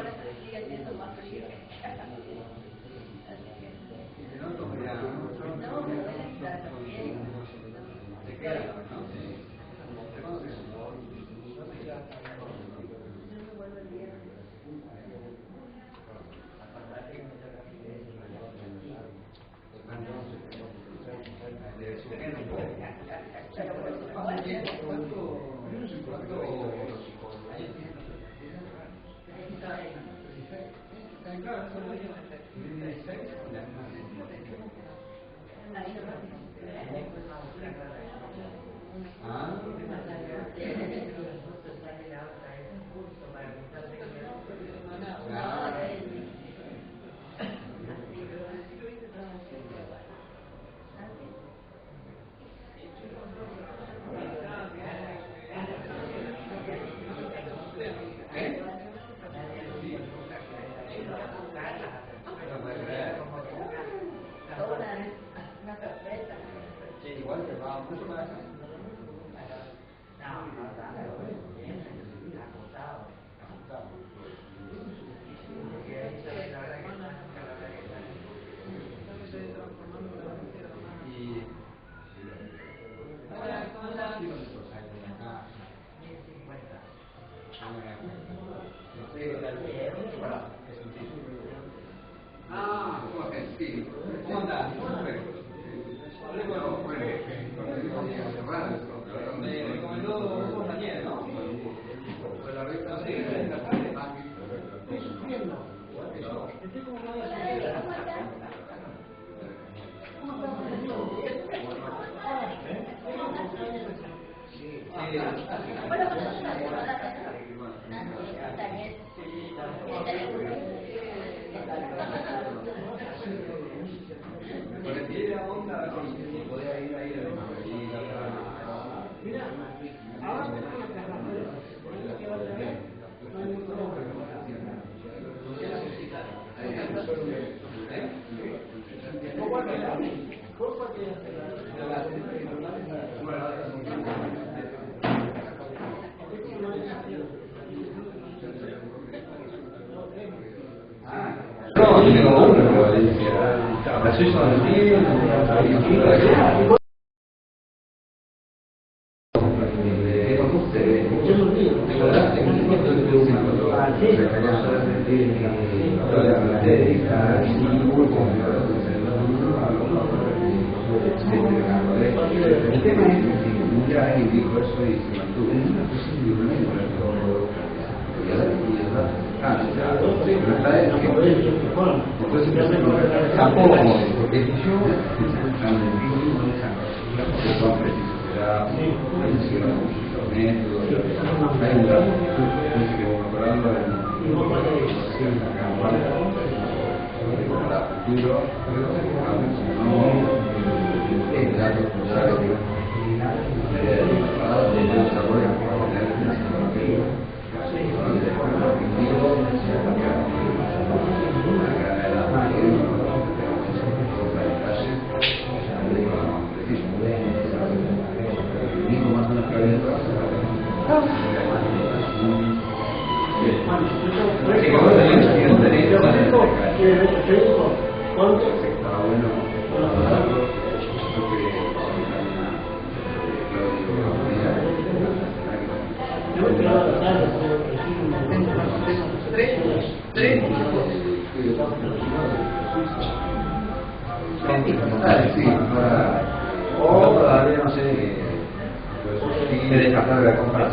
por eso sigue siendo más frío. No, pero está bien. Se queda, ¿no? Igual te va mucho más. Y sí. ¿Cómo andás? Me recomendó un compañero, ¿no? Estoy sufriendo. Estoy como una mira, ahora me van a cargar, por eso que va a traer, no hay ningún problema. No, io non ho una adesso sono lì, il tema è che già io dico adesso ma tu non è possibile tampoco porque yo o todavía no sé si eres capaz de comprar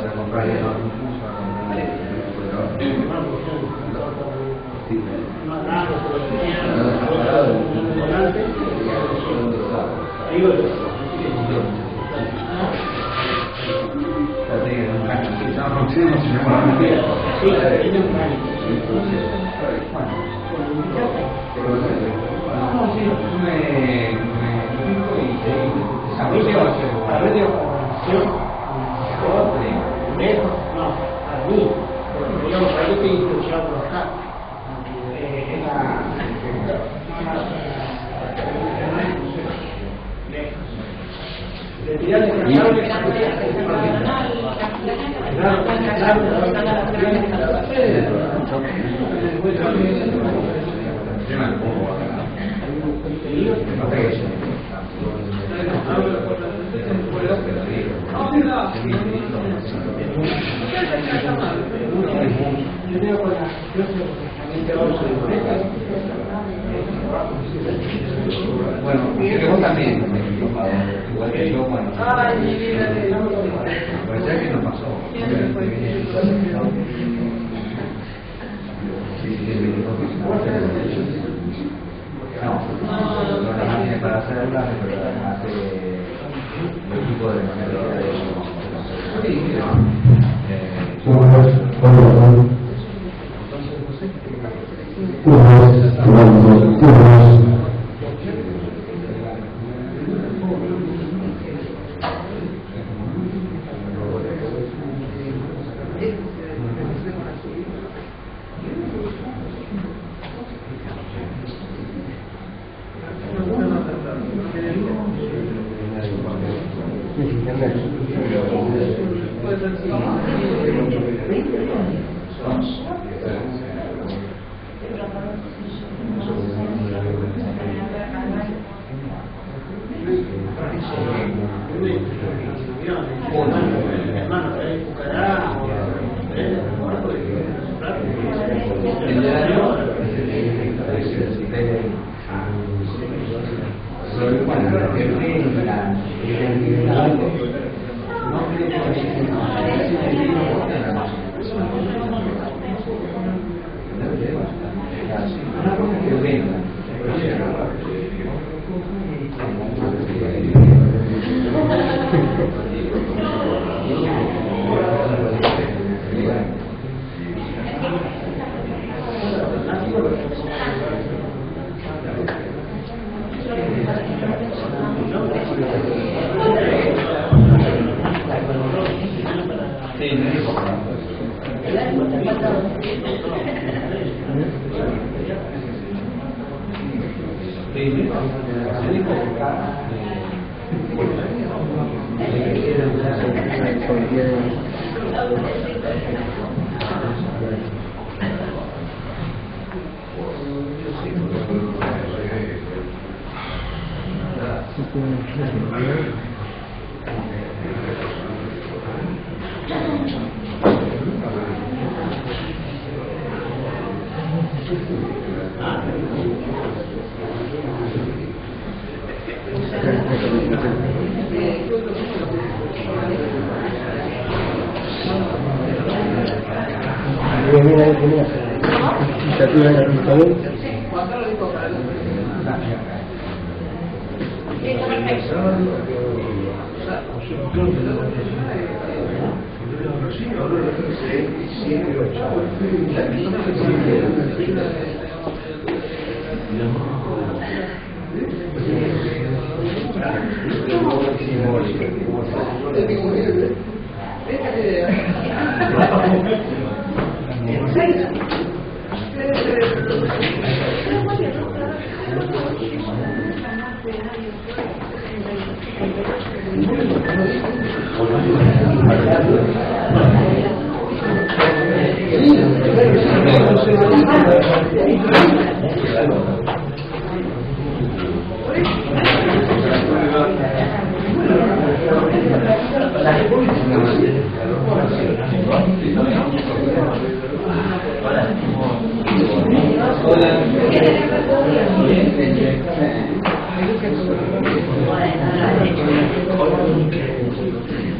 Bueno, vos también, igual que yo, bueno. Ay, mi vida de Dios. Pues ya que no pasó. No, no la tiene para hacerla, pero hace el equipo de manera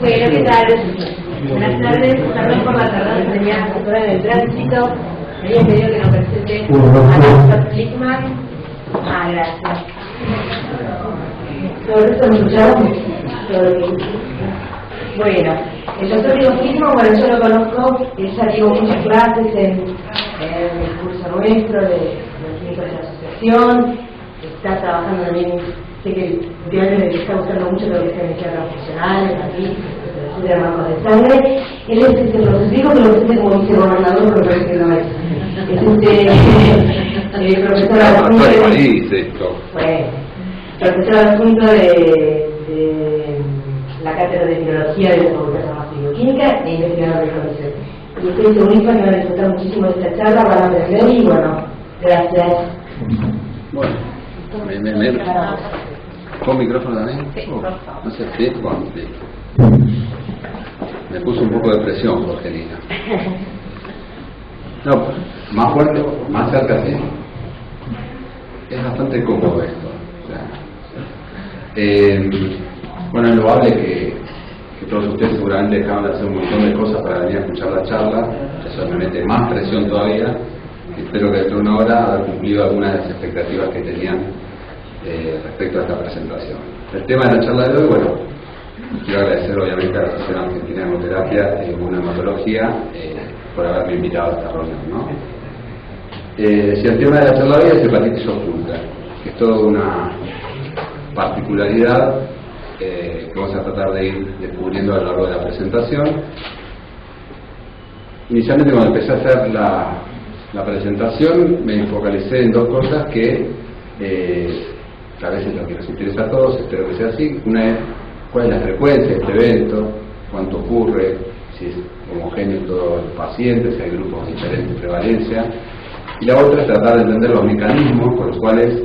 Bueno, ¿qué tal? Buenas tardes, perdón por la tardanza, tenía asesorada en el tránsito. Me habían pedido que nos presente a Néstor Flickman. Gracias. ¿Todo esto me escucharon? Bueno, el doctor Diego Flickman, bueno, yo lo conozco, ya digo muchas clases en el curso nuestro de los miembros de la asociación, está trabajando también, sé que últimamente me está gustando mucho lo que es la energía transfusional, aquí, de bancos de sangre. Él es los digo que lo presente como vicegobernador, pero parece que no es. Es profesor adjunto profesor adjunto de la cátedra de biología de la Facultad de Farmacia y Bioquímica e investigador de comisión. Y ustedes se unen y van a disfrutar muchísimo de esta charla, van a aprender y bueno, gracias. Bueno, ¿con micrófono también? Sí, por favor. No sé, sí, bueno, sí. Me puso un poco de presión, Jorgelina. No, más fuerte, más cerca sí. Es bastante cómodo esto. O sea, bueno, es loable que todos ustedes seguramente acaban de hacer un montón de cosas para venir a escuchar la charla. Eso me mete más presión todavía. Espero que dentro de una hora haber cumplido algunas de las expectativas que tenían respecto a esta presentación. El tema de la charla de hoy, bueno, quiero agradecer obviamente a la Asociación Argentina de Hemoterapia y Hematología por haberme invitado a esta reunión, ¿no? Si el tema de la charla de hoy es hepatitis oculta, que es toda una particularidad que vamos a tratar de ir descubriendo a lo largo de la presentación. Inicialmente, cuando empecé a hacer la presentación, me focalicé en dos cosas que a veces lo que nos interesa a todos, espero que sea así. Una es cuál es la frecuencia de este evento, cuánto ocurre, si es homogéneo en todos los pacientes, si hay grupos de diferente prevalencia. Y la otra es tratar de entender los mecanismos con los cuales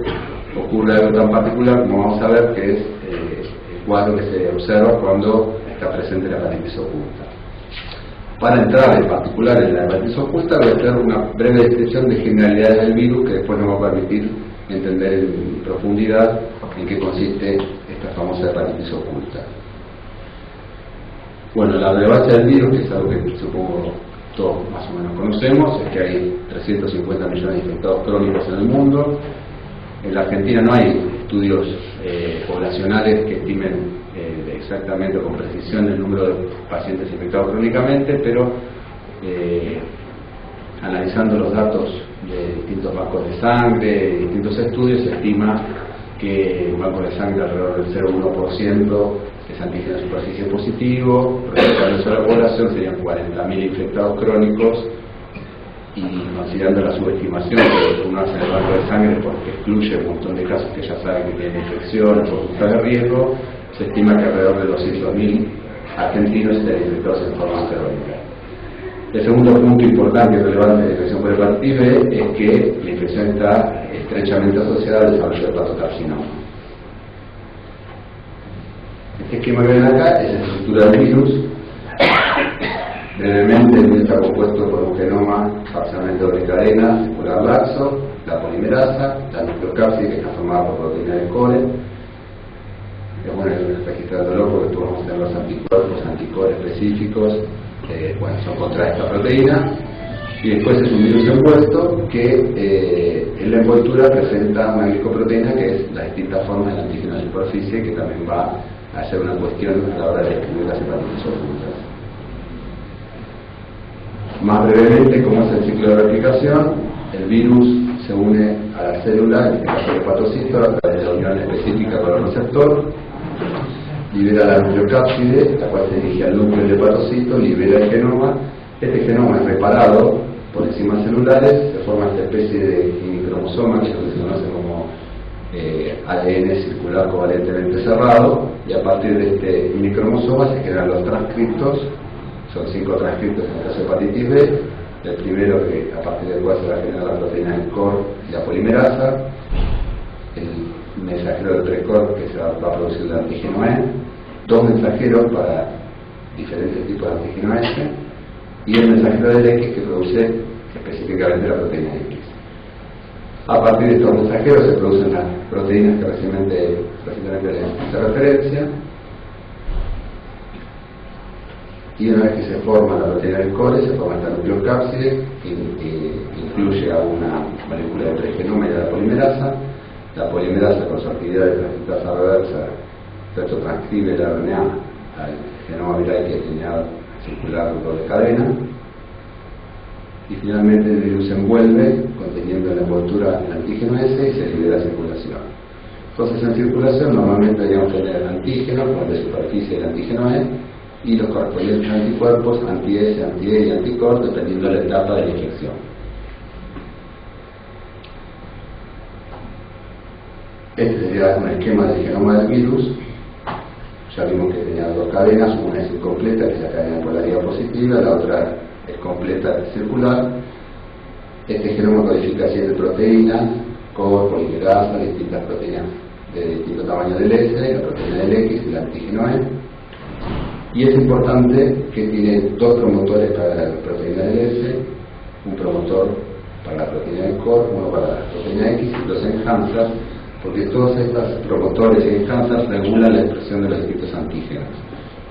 ocurre algo tan particular como vamos a ver, que es el cuadro que se observa cuando está presente la hepatitis oculta. Para entrar en particular en la hepatitis oculta, voy a hacer una breve descripción de generalidades del virus que después nos va a permitir entender en profundidad en qué consiste esta famosa hepatitis oculta. Bueno, la relevancia del virus, que es algo que supongo todos más o menos conocemos, es que hay 350 millones de infectados crónicos en el mundo. En la Argentina no hay estudios poblacionales que estimen exactamente o con precisión el número de pacientes infectados crónicamente, pero analizando los datos de distintos bancos de sangre, de distintos estudios, se estima que un banco de sangre alrededor del 0,1% es antígeno de superficie positivo, respecto al resto de la población serían 40.000 infectados crónicos, y considerando la subestimación que uno hace en el banco de sangre porque excluye un montón de casos que ya saben que tienen infecciones o conductas de riesgo, se estima que alrededor de 200.000 argentinos estén infectados en forma crónica. El segundo punto importante y relevante de la infección por hepatitis B es que la infección está estrechamente asociada al desarrollo de hepatocarcinoma. Este esquema que ven acá es la estructura del virus. Brevemente, el virus está compuesto por un genoma parcialmente doble cadena, circular laxo, la polimerasa, la nucleocápside, que está formada por proteína de core. Es bueno registrarlo porque después vamos a tener los anticuerpos específicos, son contra esta proteína. Y después es un virus envuelto que en la envoltura presenta una glicoproteína que es la distinta forma del antígeno de superficie, que también va a ser una cuestión a la hora de describir las hepatitis ocultas. Más brevemente, como es el ciclo de replicación, el virus se une a la célula, en este caso el hepatocito, a través de la unión específica con el receptor, libera la nucleocápside, la cual se dirige al núcleo del hepatocito, libera el genoma. Este genoma es reparado por enzimas celulares, se forma esta especie de minicromosoma, que es lo que se conoce como ADN circular covalentemente cerrado, y a partir de este minicromosoma se generan los transcriptos. Son 5 transcriptos en el caso de hepatitis B. El primero, que a partir del cual se va a generar la proteína del core y la polimerasa, el mensajero del precore, que se va a producir el antígeno E, 2 mensajeros para diferentes tipos de antígeno S, y el mensajero del X, que produce específicamente la proteína X. A partir de estos mensajeros se producen las proteínas que recientemente les hice referencia. Y una vez que se forma la proteína del core, se forma esta nucleocápside, que incluye a una molécula de pregenoma y de la polimerasa. La polimerasa, con su actividad de transcriptasa reversa, transcribe el RNA al genoma viral, que es lineal circular doble cadena. Y finalmente el virus se envuelve, conteniendo en la envoltura el antígeno S, y se libera a circulación. Entonces, en circulación normalmente deberíamos tener el antígeno, como el de superficie del antígeno E, y los correspondientes anticuerpos, anti-S, anti-E y anti-COR, dependiendo de la etapa de la infección. Este sería un esquema del genoma del virus. Ya vimos que tenía 2 cadenas, una es incompleta, que es la cadena de polaridad positiva, la otra es completa, circular. Este genoma codifica 7 proteínas, core, polimerasa, distintas proteínas de distinto tamaño del S, la proteína del X y el antígeno E. Y es importante que tiene 2 promotores para la proteína del S un promotor para la proteína de core, uno para la proteína X y los enhancers, porque todos estos promotores y enhancers regulan la expresión de los distintos antígenos.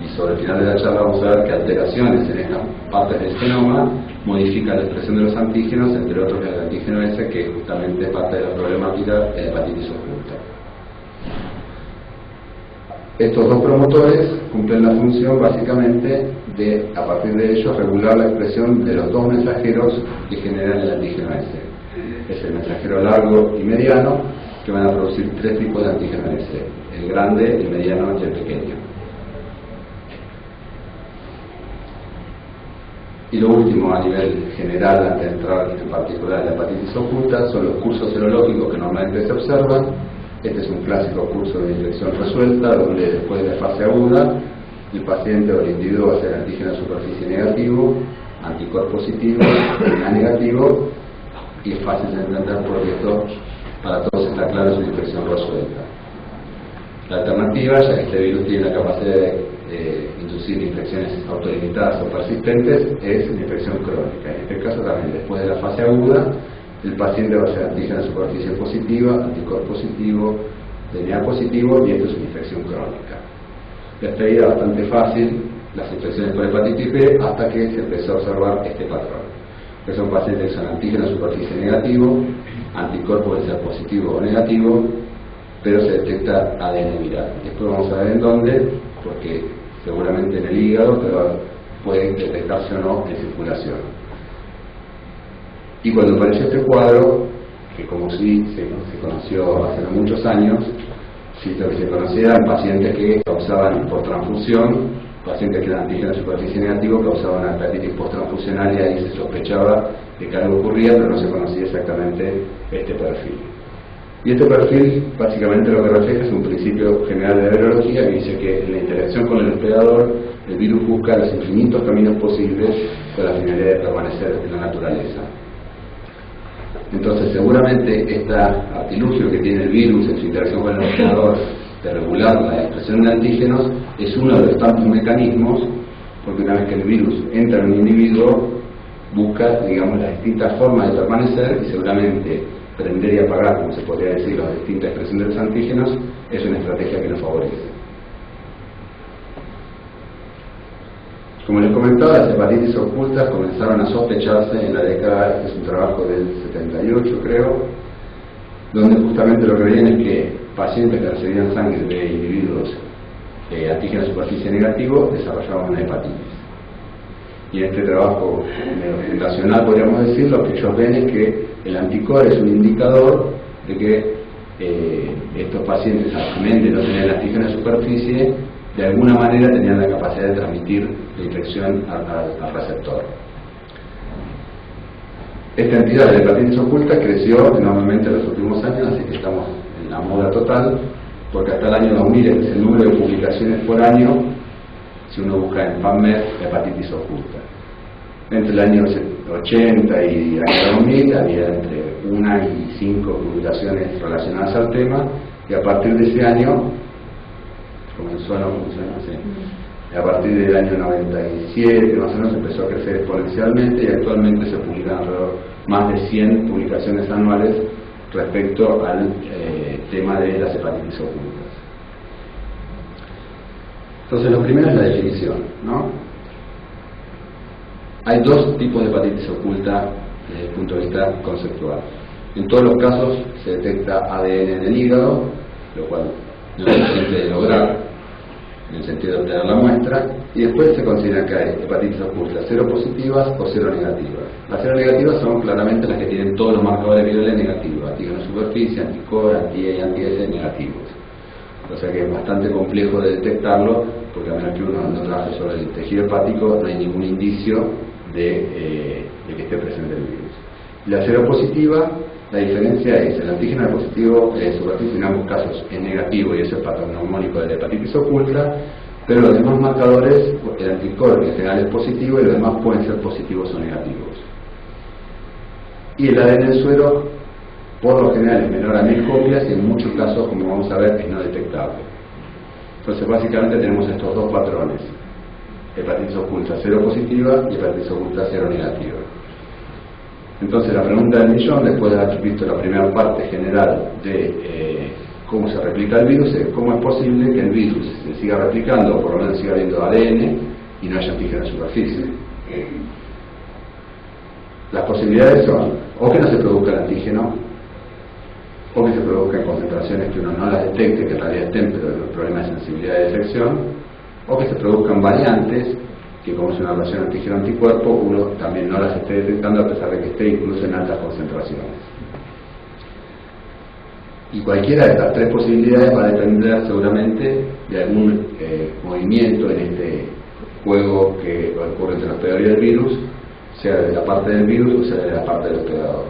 Y sobre el final de la charla vamos a ver que alteraciones en estas partes del genoma modifican la expresión de los antígenos, entre otros el antígeno S, que justamente es parte de la problemática de la hepatitis oculta. Estos dos promotores cumplen la función básicamente de, a partir de ellos, regular la expresión de los dos mensajeros que generan el antígeno S. Es el mensajero largo y mediano, que van a producir tres tipos de antígeno S: el grande, el mediano y el pequeño. Y lo último, a nivel general, antes de entrar en particular en la hepatitis oculta, son los cursos serológicos que normalmente se observan. Este es un clásico curso de infección resuelta, donde después de la fase aguda, el paciente o el individuo va a ser antígeno de superficie negativo, anticuerpo positivo, RNA negativo, y es fácil de entender porque esto para todos está claro, es una infección resuelta. La alternativa, ya que este virus tiene la capacidad de inducir infecciones autolimitadas o persistentes, es una infección crónica. En este caso también, después de la fase aguda, el paciente va a ser antígeno de superficie positiva, anticuerpo positivo, DNA positivo, y esto es una infección crónica. Despedida bastante fácil las infecciones por hepatitis B hasta que se empezó a observar este patrón, que son pacientes que son antígenos de superficie negativo, anticuerpo puede ser positivo o negativo, pero se detecta ADN viral. Después vamos a ver en dónde, porque seguramente en el hígado, pero puede detectarse o no en circulación. Y cuando apareció este cuadro, que como sí se conoció hace muchos años, sí, lo que se conocía eran pacientes que causaban por transfusión, pacientes que eran antígenos de superficie negativo causaban una hepatitis posttransfusional, y ahí se sospechaba de que algo ocurría, pero no se conocía exactamente este perfil. Y este perfil básicamente lo que refleja es un principio general de virología que dice que en la interacción con el hospedador el virus busca los infinitos caminos posibles con la finalidad de permanecer en la naturaleza. Entonces seguramente este artilugio que tiene el virus en su interacción con el hospedador de regular la expresión de antígenos es uno de los tantos mecanismos, porque una vez que el virus entra en un individuo busca, digamos, las distintas formas de permanecer, y seguramente prender y apagar, como se podría decir, las distintas expresiones de los antígenos es una estrategia que nos favorece. Como les comentaba, las hepatitis ocultas comenzaron a sospecharse en la década, este es un trabajo del 78 creo, donde justamente lo que veían es que pacientes que recibían sangre de individuos antígenos de superficie negativo desarrollaban una hepatitis. Y en este trabajo fundacional, podríamos decir, lo que ellos ven es que el anticuerpo es un indicador de que estos pacientes, al de no tener antígeno de superficie, de alguna manera tenían la capacidad de transmitir la infección al receptor. Esta entidad de la hepatitis oculta creció enormemente en los últimos años, así que estamos en la moda total, porque hasta el año 2000 es el número de publicaciones por año, si uno busca en PubMed, hepatitis oculta. Entre el año 80 y el año 2000 había entre 1 y 5 publicaciones relacionadas al tema, y a partir de ese año comenzó a no funcionar, sí. A partir del año 97 más o menos empezó a crecer exponencialmente, y actualmente se publican alrededor más de 100 publicaciones anuales respecto al tema de las hepatitis ocultas. Entonces, lo primero es la definición, ¿no? Hay dos tipos de hepatitis oculta desde el punto de vista conceptual. En todos los casos se detecta ADN en el hígado, lo cual no es difícil de lograr en el sentido de obtener la muestra, y después se considera que hay hepatitis ocultas seropositivas o seronegativas. Las seronegativas son claramente las que tienen todos los marcadores virales negativos: antígeno de superficie, anticore, anti-E y anti-S negativos. O sea que es bastante complejo de detectarlo, porque a menos que uno no trabaje sobre el tejido hepático, no hay ningún indicio de que esté presente el virus. La seropositiva, la diferencia es el antígeno positivo de superficie en ambos casos es negativo, y eso es patognomónico de la hepatitis oculta, pero los demás marcadores, el anticuerpo en general es positivo y los demás pueden ser positivos o negativos. Y el ADN del suero, por lo general, es menor a 1000 copias, y en muchos casos, como vamos a ver, es no detectable. Entonces, básicamente tenemos estos dos patrones: hepatitis oculta seropositiva y hepatitis oculta seronegativa. Entonces la pregunta del millón, después de haber visto la primera parte general de cómo se replica el virus, es cómo es posible que el virus se siga replicando, o por lo menos siga habiendo ADN y no haya antígeno en superficie. Las posibilidades son o que no se produzca el antígeno, o que se produzca en concentraciones que uno no las detecte, que en realidad estén, pero los problemas de sensibilidad de detección, o que se produzcan variantes, que como es una relación antígeno-anticuerpo, uno también no las esté detectando a pesar de que esté incluso en altas concentraciones. Y cualquiera de estas tres posibilidades va a depender seguramente de algún movimiento en este juego que ocurre entre el hospedador y el virus, sea de la parte del virus o sea de la parte del hospedador.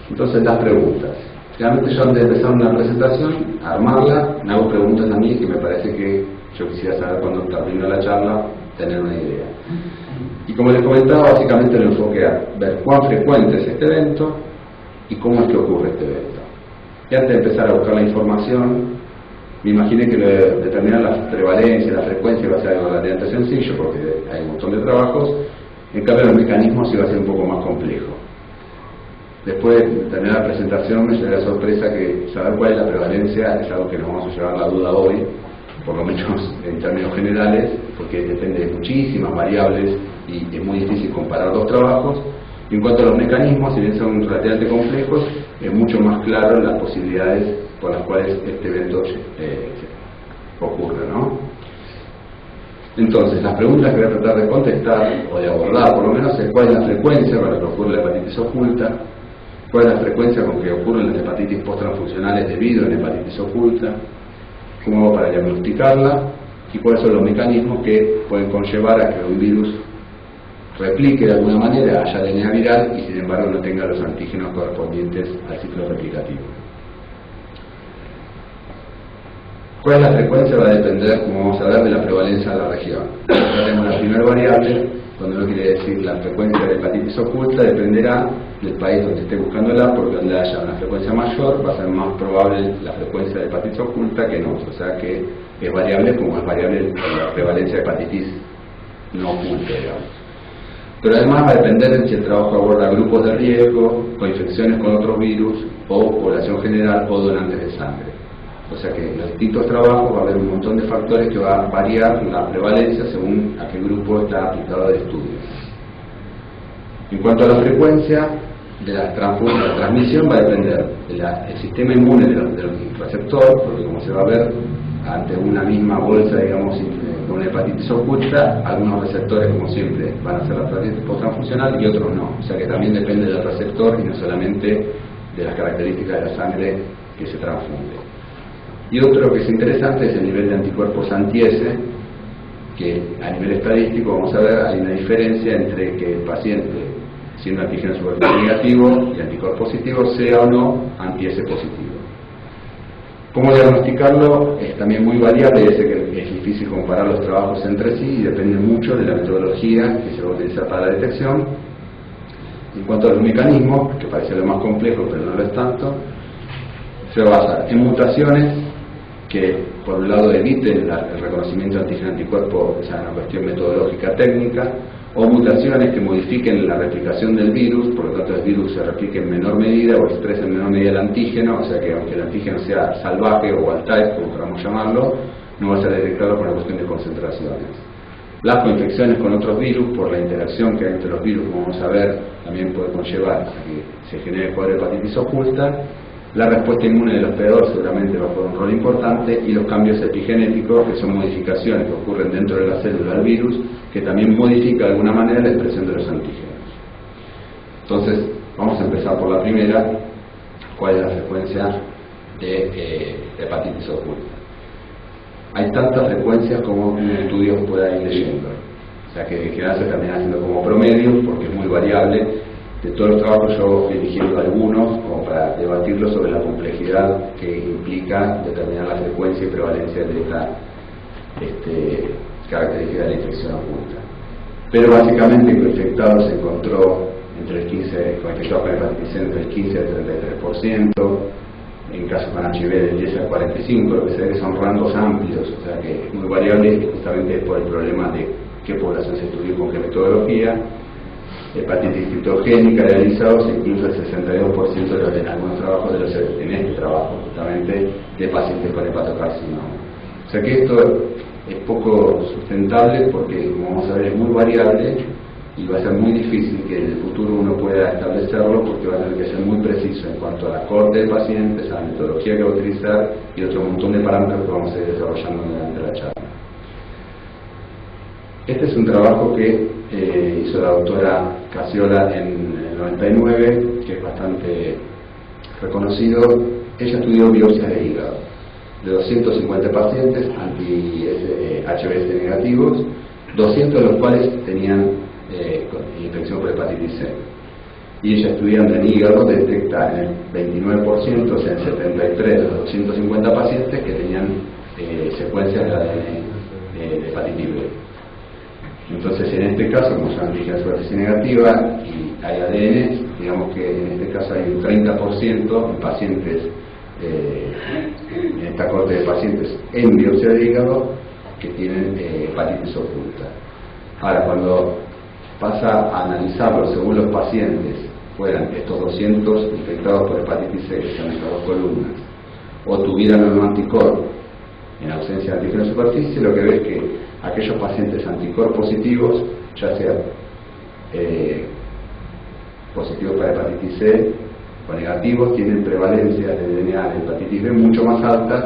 Entonces, las preguntas. Realmente yo antes de empezar una presentación, armarla, me hago preguntas a mí que me parece que yo quisiera saber cuando termino la charla, tener una idea. Y como les comentaba, básicamente lo enfoqué a ver cuán frecuente es este evento y cómo es que ocurre este evento. Y antes de empezar a buscar la información, me imaginé que determinar la prevalencia, la frecuencia va a ser algo relativamente sencillo porque hay un montón de trabajos, en cambio los mecanismos iba a ser un poco más complejo. Después de terminar la presentación me llevé la sorpresa que saber cuál es la prevalencia es algo que nos vamos a llevar la duda hoy, por lo menos en términos generales, porque depende de muchísimas variables y es muy difícil comparar dos trabajos. Y en cuanto a los mecanismos, si bien son relativamente complejos, es mucho más claro las posibilidades por las cuales este evento ocurre, ¿no? Entonces, las preguntas que voy a tratar de contestar, o de abordar por lo menos, es cuál es la frecuencia con la que ocurre la hepatitis oculta, cuál es la frecuencia con que ocurren las hepatitis post-transfusionales debido a la hepatitis oculta, cómo hago para diagnosticarla y cuáles son los mecanismos que pueden conllevar a que un virus replique de alguna manera, haya DNA viral y sin embargo no tenga los antígenos correspondientes al ciclo replicativo. ¿Cuál es la frecuencia? Va a depender, como vamos a ver, de la prevalencia de la región. Ya tenemos la primera variable, cuando uno quiere decir la frecuencia de hepatitis oculta, dependerá del país donde esté buscándola, porque donde haya una frecuencia mayor va a ser más probable la frecuencia de hepatitis oculta que no, o sea que es variable como es variable la prevalencia de hepatitis no oculta, digamos. Pero además va a depender de si el trabajo aborda grupos de riesgo, o infecciones con otros virus, o población general, o donantes de sangre. O sea que en los distintos trabajos va a haber un montón de factores que va a variar la prevalencia según a qué grupo está aplicado el estudio. En cuanto a la frecuencia de la transmisión, va a depender del sistema inmune del receptor, porque como se va a ver, ante una misma bolsa, digamos, con una hepatitis oculta, algunos receptores, como siempre, van a ser la hepatitis post-transfusional y otros no. O sea que también depende del receptor y no solamente de las características de la sangre que se transfunde. Y otro que es interesante es el nivel de anticuerpos anti-S, que a nivel estadístico, vamos a ver, hay una diferencia entre que el paciente, siendo antígeno superficial negativo y anticuerpo positivo, sea o no anti-S positivo. ¿Cómo diagnosticarlo? Es también muy variable, es difícil comparar los trabajos entre sí y depende mucho de la metodología que se va a utilizar para la detección. En cuanto a los mecanismos, que parece lo más complejo pero no lo es tanto, se va a basar en mutaciones que por un lado eviten el reconocimiento de antígeno-anticuerpo, o sea, una cuestión metodológica técnica, o mutaciones que modifiquen la replicación del virus, por lo tanto el virus se replique en menor medida o exprese en menor medida el antígeno, o sea que aunque el antígeno sea salvaje o wild type, como queramos llamarlo, no va a ser detectado por una cuestión de concentraciones. Las coinfecciones con otros virus, por la interacción que hay entre los virus, como vamos a ver, también puede conllevar a que se genere cuadro de hepatitis oculta. La respuesta inmune del hospedador seguramente va a jugar un rol importante y los cambios epigenéticos, que son modificaciones que ocurren dentro de la célula del virus, que también modifica de alguna manera la expresión de los antígenos. Entonces, vamos a empezar por la primera, cuál es la frecuencia de hepatitis oculta. Hay tantas frecuencias como un estudio pueda ir leyendo, o sea que en general se termina haciendo como promedio porque es muy variable. De todos los trabajos yo he elegido algunos como para debatirlo sobre la complejidad que implica determinar la frecuencia y prevalencia de esta característica de la infección oculta. Pero básicamente en infectados se encontró entre el 15, con infectados con hepatitis C entre el 15 y el 33%, en casos con HIV del 10 al 45%, lo que se ve que son rangos amplios, o sea que es muy variable justamente por el problema de qué población se estudió con qué metodología. hepatitis citogénica realizados, incluso el 62% en algunos trabajos, en este trabajo justamente, de pacientes con hepatocarcinoma. O sea que esto es poco sustentable porque, como vamos a ver, es muy variable y va a ser muy difícil que en el futuro uno pueda establecerlo porque va a tener que ser muy preciso en cuanto a la corte de pacientes, a la metodología que va a utilizar y otro montón de parámetros que vamos a ir desarrollando durante la charla. Este es un trabajo que hizo la doctora Casiola en el 99, que es bastante reconocido. Ella estudió biopsias de hígado de 250 pacientes anti-HBs negativos, 200 de los cuales tenían infección por hepatitis C. Y ella estudiando en hígado detecta en el 29%, o sea, en 73 de los 250 pacientes que tenían secuencias de ADN de hepatitis B. Entonces, en este caso, como son antígenos de superficie negativa y hay ADN, digamos que en este caso hay un 30% en pacientes, en esta corte de pacientes en biopsia de hígado que tienen hepatitis oculta. Ahora, cuando pasa a analizarlo según los pacientes, fueran estos 200 infectados por hepatitis C, que son estas dos columnas, o tuvieran un anticuerpo en ausencia de antígeno de superficie, lo que ves es que aquellos pacientes anticuerpos positivos, ya sea positivos para hepatitis C o negativos, tienen prevalencias de DNA de hepatitis B mucho más altas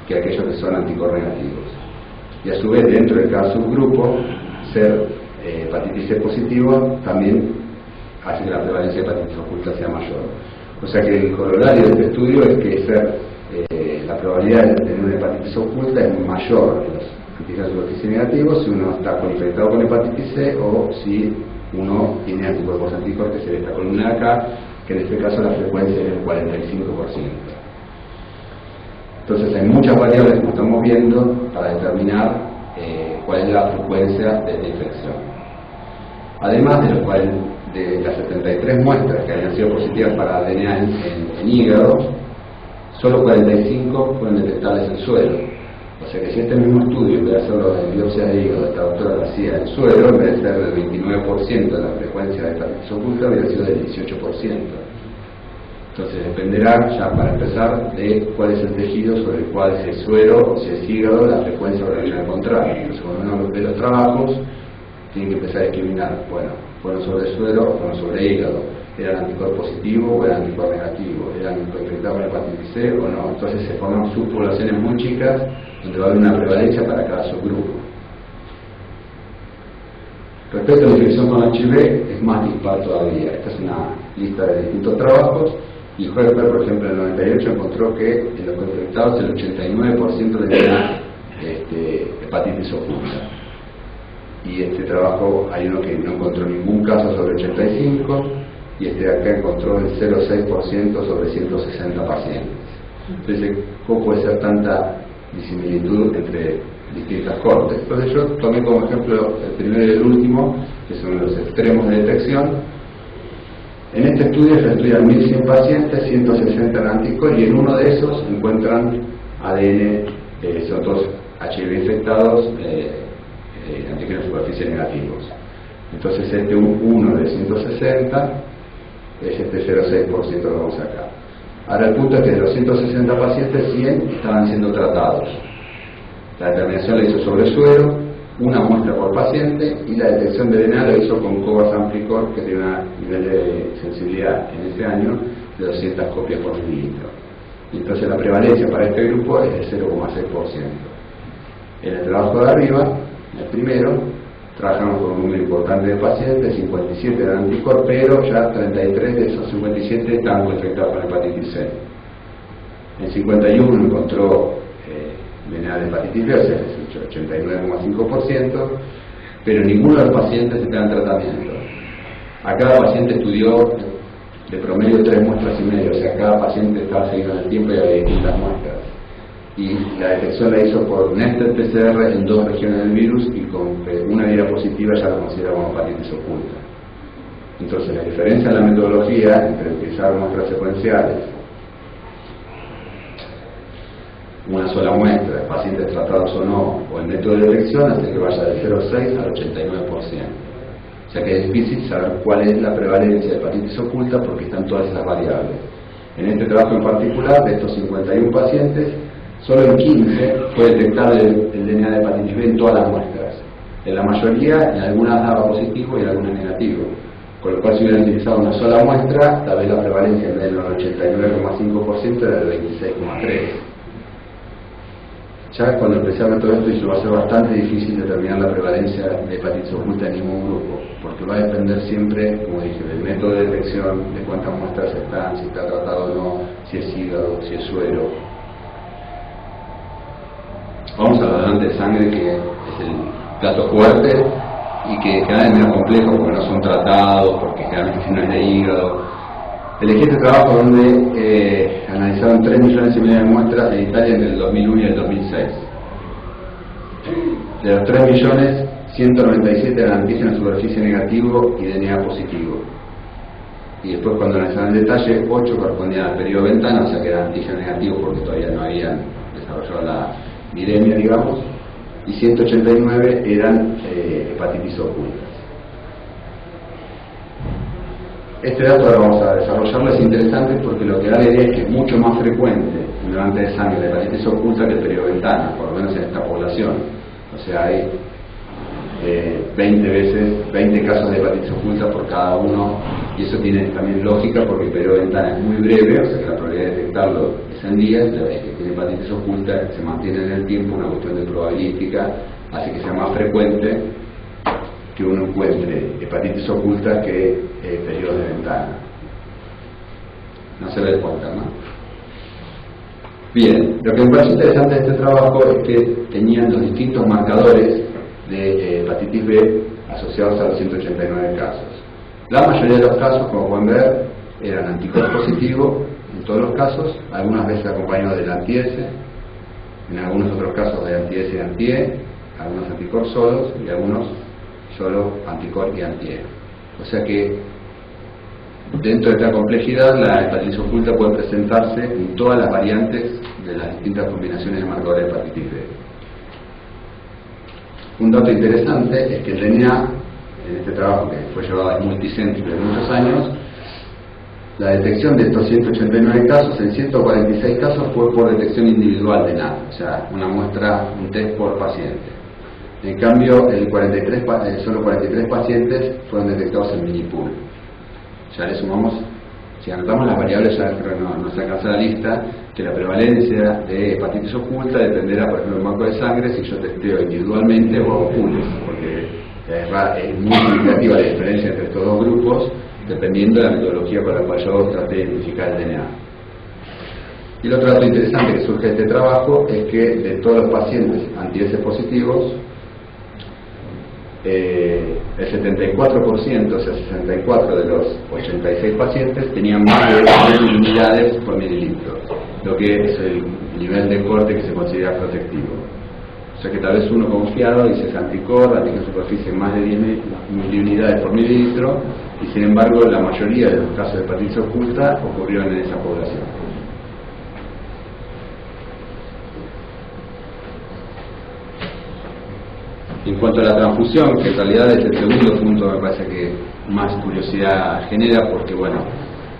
que aquellos que son anticuerpos negativos. Y a su vez, dentro de cada subgrupo, ser hepatitis C positivo también hace que la prevalencia de hepatitis oculta sea mayor. O sea que el corolario de este estudio es que la probabilidad de tener una hepatitis oculta es mayor en los antígenos de superficie negativos si uno está infectado con hepatitis C o si uno tiene anticuerpos anticuerpos, que se ve esta columna de acá, que en este caso la frecuencia es del 45%. Entonces hay muchas variables, como estamos viendo, para determinar cuál es la frecuencia de esta infección. Además de las 73 muestras que habían sido positivas para DNA en hígado, solo 45 fueron detectables en suelo. O sea que si este mismo estudio, en vez de hacerlo en biopsia de hígado, esta doctora lo hacía en suelo, en vez de ser del 29% de la frecuencia de hepatitis oculta, hubiera sido del 18%. Entonces dependerá, ya para empezar, de cuál es el tejido sobre el cual, si es suelo o si es hígado, la frecuencia va a encontrar. Entonces cuando uno ve los trabajos, tiene que empezar a discriminar, bueno, fueron sobre suelo o fueron sobre hígado, eran anticuerpo positivo o eran anticuerpo negativo, eran infectados con hepatitis C o no. Entonces se forman subpoblaciones muy chicas donde va a haber una prevalencia para cada subgrupo. Respecto a la infección con HIV, es más dispar todavía. Esta es una lista de distintos trabajos y Hoeper, por ejemplo, en el 98 encontró que en los infectados el 89% tenía hepatitis oculta. Y este trabajo hay uno que no encontró ningún caso sobre 85 y este de acá encontró el 0,6% sobre 160 pacientes. Entonces, ¿cómo puede ser tanta disimilitud entre distintas cortes? Entonces yo tomé como ejemplo el primero y el último, que son los extremos de detección. En este estudio se estudian 1.100 pacientes, 160 en anticuerpos y en uno de esos encuentran ADN, son todos HIV infectados, antígenos de superficie negativos. Entonces este 1 de 160 es este 0,6% que vamos acá. Ahora el punto es que de los 160 pacientes, 100 estaban siendo tratados. La determinación la hizo sobre suelo, una muestra por paciente, y la detección de DNA la hizo con Cobas Amplicor, que tiene un nivel de sensibilidad en ese año de 200 copias por mililitro. Y entonces la prevalencia para este grupo es de 0,6%. En el trabajo de arriba, en el primero, trabajamos con un número importante de pacientes, 57 eran anticuerpos, pero ya 33 de esos 57 estaban infectados con hepatitis C. En 51 encontró DNA de hepatitis B, o sea, es 89,5%, pero ninguno de los pacientes estaba en tratamiento. A cada paciente estudió de promedio 3 muestras y media, o sea, cada paciente estaba seguido en el tiempo y había distintas muestras. Y la detección la hizo por Nested PCR en 2 regiones del virus y con una diera positiva ya lo consideramos hepatitis oculta. Entonces la diferencia en la metodología entre utilizar muestras secuenciales, una sola muestra, pacientes tratados o no, o el método de detección hace que vaya del 0,6 al 89%. O sea que es difícil saber cuál es la prevalencia de hepatitis oculta porque están todas esas variables. En este trabajo en particular, de estos 51 pacientes, solo en 15 fue detectado el DNA de hepatitis B en todas las muestras. En la mayoría, en algunas daba positivo y en algunas negativo. Con lo cual, si hubieran utilizado una sola muestra, tal vez la prevalencia en el 89,5% era del 26,3%. Ya cuando empecé a ver todo esto, eso va a ser bastante difícil determinar la prevalencia de hepatitis oculta en ningún grupo, porque va a depender siempre, como dije, del método de detección, de cuántas muestras están, si está tratado o no, si es hígado, si es suero. Vamos a la donante de sangre, que es el plato fuerte y que generalmente es menos complejo porque no son tratados, porque generalmente no es de hígado. Elegí este trabajo donde analizaron 3,5 millones de muestras en Italia entre el 2001 y el 2006. De los 3 millones, 197 eran antígeno de superficie negativo y DNA positivo. Y después, cuando analizaron en detalle, 8 correspondían al periodo ventana, o sea que eran antígenos negativos porque todavía no habían desarrollado la viremia, digamos, y 189 eran hepatitis ocultas. Este dato ahora vamos a desarrollarlo, es interesante porque lo que da la idea es que es mucho más frecuente un donante de sangre de hepatitis oculta que el periodo ventana, por lo menos en esta población. O sea, hay 20 casos de hepatitis oculta por cada uno, y eso tiene también lógica porque el periodo ventana es muy breve, o sea que la probabilidad de detectarlo es en días, la vez que tiene hepatitis oculta se mantiene en el tiempo, una cuestión de probabilística, hace que sea más frecuente que uno encuentre hepatitis oculta que periodos de ventana. No se ve cuenta, ¿no? Bien, lo que me parece interesante de este trabajo es que tenían los distintos marcadores de hepatitis B asociados a los 189 casos. La mayoría de los casos, como pueden ver, eran anticuerpos positivos, en todos los casos, algunas veces acompañados del anti-S, en algunos otros casos de anti-S y anti-E, algunos anticuerpos solos y algunos solo anticor y anti-E. O sea que dentro de esta complejidad la hepatitis oculta puede presentarse en todas las variantes de las distintas combinaciones de marcadores de hepatitis B. Un dato interesante es que el DNA, en este trabajo que fue llevado en multicéntrico de muchos años, la detección de estos 189 casos, en 146 casos fue por detección individual de NAT, o sea, una muestra, un test por paciente. En cambio, solo 43 pacientes fueron detectados en minipool. Ya le sumamos, si anotamos las variables, ya creo que no se alcanza la lista, que la prevalencia de hepatitis oculta dependerá, por ejemplo, del banco de sangre, si yo testeo individualmente o hago pools, porque es muy significativa la diferencia entre estos dos grupos, dependiendo de la metodología con la cual yo traté de identificar el DNA. Y el otro dato interesante que surge de este trabajo es que de todos los pacientes anti-S positivos, el 74%, o sea 64 de los 86 pacientes tenían más de 10 unidades por mililitro, lo que es el nivel de corte que se considera protectivo. O sea que tal vez uno confiado dice es anticor, antígeno superficie más de 10 miliunidades por mililitro, y sin embargo la mayoría de los casos de hepatitis oculta ocurrieron en esa población. En cuanto a la transfusión, que en realidad es el segundo punto, me parece que más curiosidad genera, porque bueno,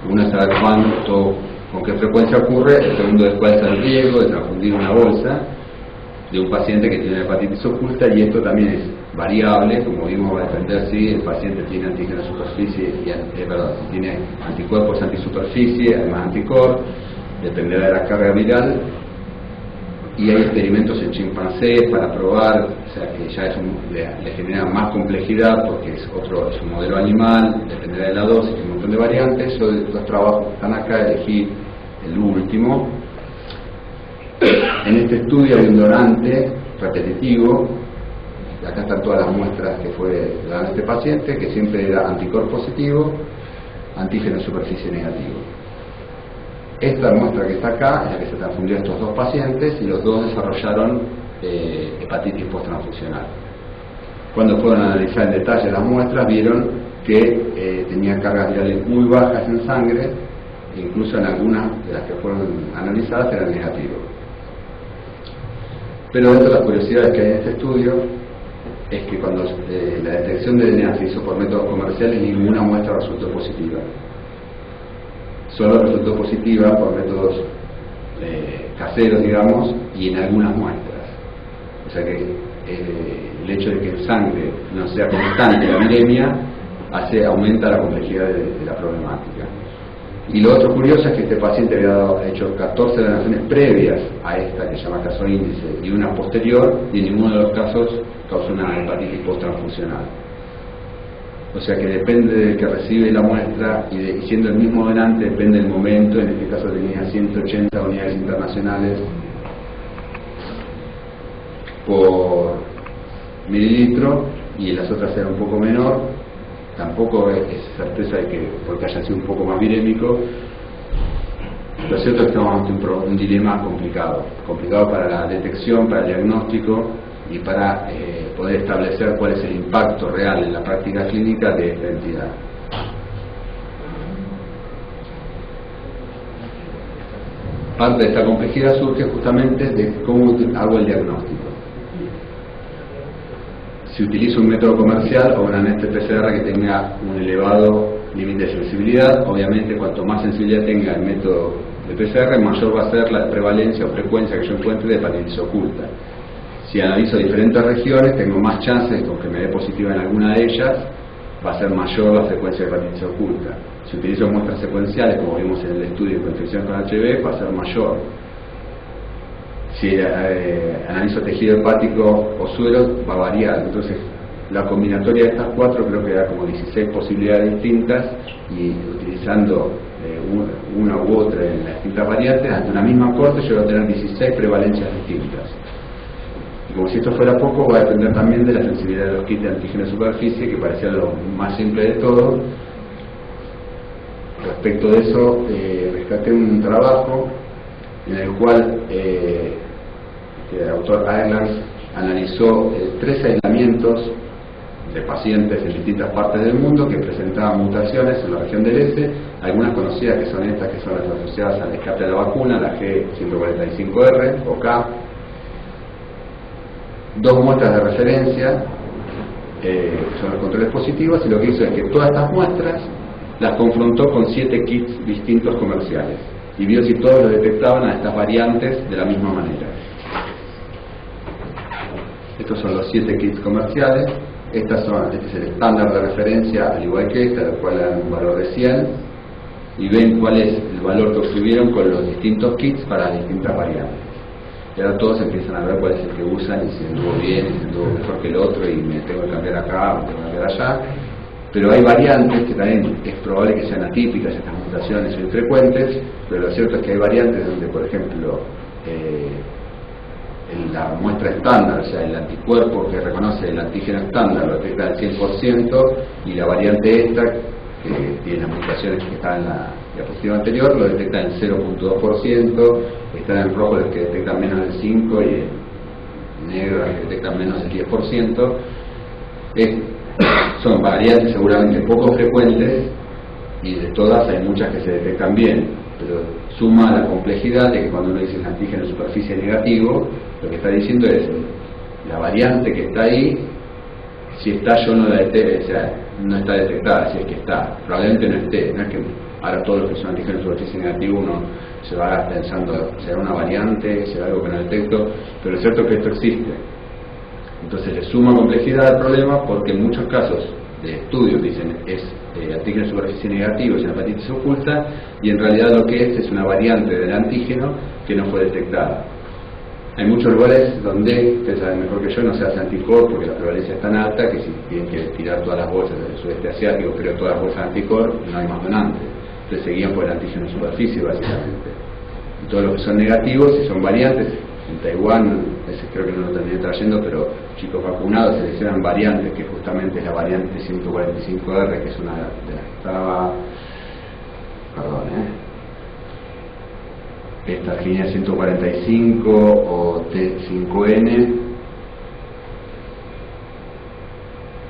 uno sabe cuánto, con qué frecuencia ocurre, el segundo es cuál es el riesgo de transfundir una bolsa de un paciente que tiene hepatitis oculta, y esto también es variable, como vimos, va a depender si el paciente tiene antígeno de superficie, si tiene anticuerpos antisuperficie, además anticor, dependerá de la carga viral. Y hay experimentos en chimpancés para probar, o sea que ya le genera más complejidad porque es un modelo animal, dependerá de la dosis, un montón de variantes. Yo de los trabajos que están acá elegí el último. En este estudio hay un donante repetitivo, acá están todas las muestras que fue dado a este paciente, que siempre era anticor positivo, antígeno de superficie negativo. Esta muestra que está acá es la que se transfundió a estos dos pacientes y los dos desarrollaron hepatitis posttransfusional. Cuando fueron a analizar en detalle las muestras, vieron que tenía cargas virales muy bajas en sangre, e incluso en algunas de las que fueron analizadas eran negativos. Pero dentro de las curiosidades que hay en este estudio es que cuando la detección de DNA se hizo por métodos comerciales, ninguna muestra resultó positiva. Solo resultó positiva por métodos caseros, digamos, y en algunas muestras. O sea que el hecho de que en sangre no sea constante la viremia aumenta la complejidad de la problemática. Y lo otro curioso es que este paciente había hecho 14 donaciones previas a esta, que se llama caso índice, y una posterior, y en ninguno de los casos causó una hepatitis posttransfusional. O sea que depende del que recibe la muestra, y siendo el mismo donante, depende del momento. En este caso tenía 180 unidades internacionales por mililitro, y en las otras era un poco menor. Tampoco es certeza de que porque haya sido un poco más virémico. Lo cierto es que estamos ante un dilema complicado para la detección, para el diagnóstico y para poder establecer cuál es el impacto real en la práctica clínica de esta entidad. Parte de esta complejidad surge justamente de cómo hago el diagnóstico. Si utilizo un método comercial o una NT-PCR que tenga un elevado límite de sensibilidad, obviamente cuanto más sensibilidad tenga el método de PCR, mayor va a ser la prevalencia o frecuencia que yo encuentre de hepatitis oculta. Si analizo diferentes regiones, tengo más chances de que me dé positiva en alguna de ellas, va a ser mayor la frecuencia de hepatitis oculta. Si utilizo muestras secuenciales, como vimos en el estudio de infección con HIV, va a ser mayor. Si analizo tejido hepático o suero, va a variar. Entonces, la combinatoria de estas cuatro creo que da como 16 posibilidades distintas, y utilizando una u otra en las distintas variantes, ante una misma corte yo voy a tener 16 prevalencias distintas. Y como si esto fuera poco, va a depender también de la sensibilidad de los kits de antígeno de superficie, que parecía lo más simple de todo. Respecto de eso, rescaté un trabajo en el cual el autor Ireland analizó 3 aislamientos de pacientes en distintas partes del mundo que presentaban mutaciones en la región del S, algunas conocidas que son estas, que son las asociadas al escape de la vacuna, la G145R o K, 2 muestras de referencia, son los controles positivos, y lo que hizo es que todas estas muestras las confrontó con 7 kits distintos comerciales y vio si todos lo detectaban a estas variantes de la misma manera. Estos son los 7 kits comerciales. Este es el estándar de referencia, al igual que este, al cual dan un valor de 100, y ven cuál es el valor que obtuvieron con los distintos kits para las distintas variantes. Y ahora todos empiezan a ver cuál es el que usan, y si anduvo bien, y si anduvo mejor que el otro, y me tengo que cambiar acá, me tengo que cambiar allá. Pero hay variantes que también es probable que sean atípicas, estas mutaciones son infrecuentes, pero lo cierto es que hay variantes donde, por ejemplo, en la muestra estándar, o sea, el anticuerpo que reconoce el antígeno estándar lo detecta al 100%, y la variante esta, que tiene las mutaciones que están en la diapositiva anterior, lo detecta en 0.2%, están en rojo los que detectan menos del 5% y en negro los que detectan menos del 10%. Son variantes seguramente poco frecuentes, y de todas hay muchas que se detectan bien, pero suma la complejidad de que cuando uno dice el antígeno de superficie negativo, lo que está diciendo es la variante que está ahí, si está yo no la detecto, o sea, no está detectada, si es que está, probablemente no esté. No es que ahora todos los que son antígenos de superficie negativo uno se va pensando, será una variante, será algo que no detecto, pero lo cierto es que esto existe. Entonces le suma complejidad al problema, porque en muchos casos de estudios dicen es antígeno de superficie negativo, es una hepatitis oculta, y en realidad lo que es una variante del antígeno que no fue detectada. Hay muchos lugares donde, ustedes saben mejor que yo, no se hace anticor porque la prevalencia es tan alta que si tienen que tirar todas las bolsas del sudeste asiático, creo todas las bolsas de anticor, no hay más donantes. Entonces seguían por el antígeno de superficie básicamente. Y todos los que son negativos, si son variantes, en Taiwán, ese creo que no lo terminé trayendo, pero chicos vacunados seleccionan variantes, que justamente es la variante 145R, que es una de las que estaba, esta línea 145 o T5N,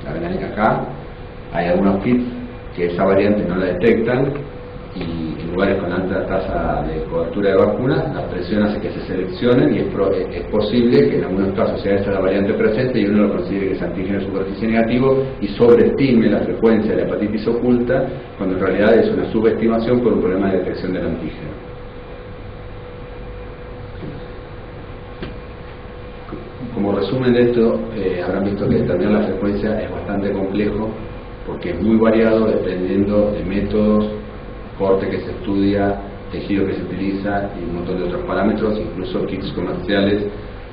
la ven acá, hay algunos kits que esa variante no la detectan, y en lugares con alta tasa de cobertura de vacunas, la presión hace que se seleccionen y es posible que en algunos casos sea esta la variante presente y uno lo considere que es antígeno de superficie negativo y sobreestime la frecuencia de la hepatitis oculta, cuando en realidad es una subestimación por un problema de detección del antígeno. Como resumen de esto, habrán visto que determinar la frecuencia es bastante complejo porque es muy variado dependiendo de métodos, corte que se estudia, tejido que se utiliza y un montón de otros parámetros, incluso kits comerciales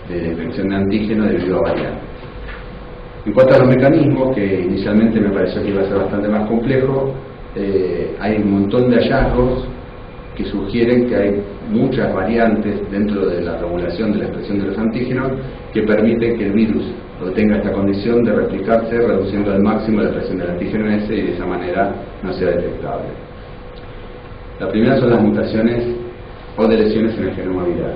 de detección de antígeno debido a variantes. En cuanto a los mecanismos, que inicialmente me pareció que iba a ser bastante más complejo, hay un montón de hallazgos que sugieren que hay muchas variantes dentro de la regulación de la expresión de los antígenos que permiten que el virus obtenga esta condición de replicarse reduciendo al máximo la expresión del antígeno S y de esa manera no sea detectable. La primera son las mutaciones o de lesiones en el genoma viral.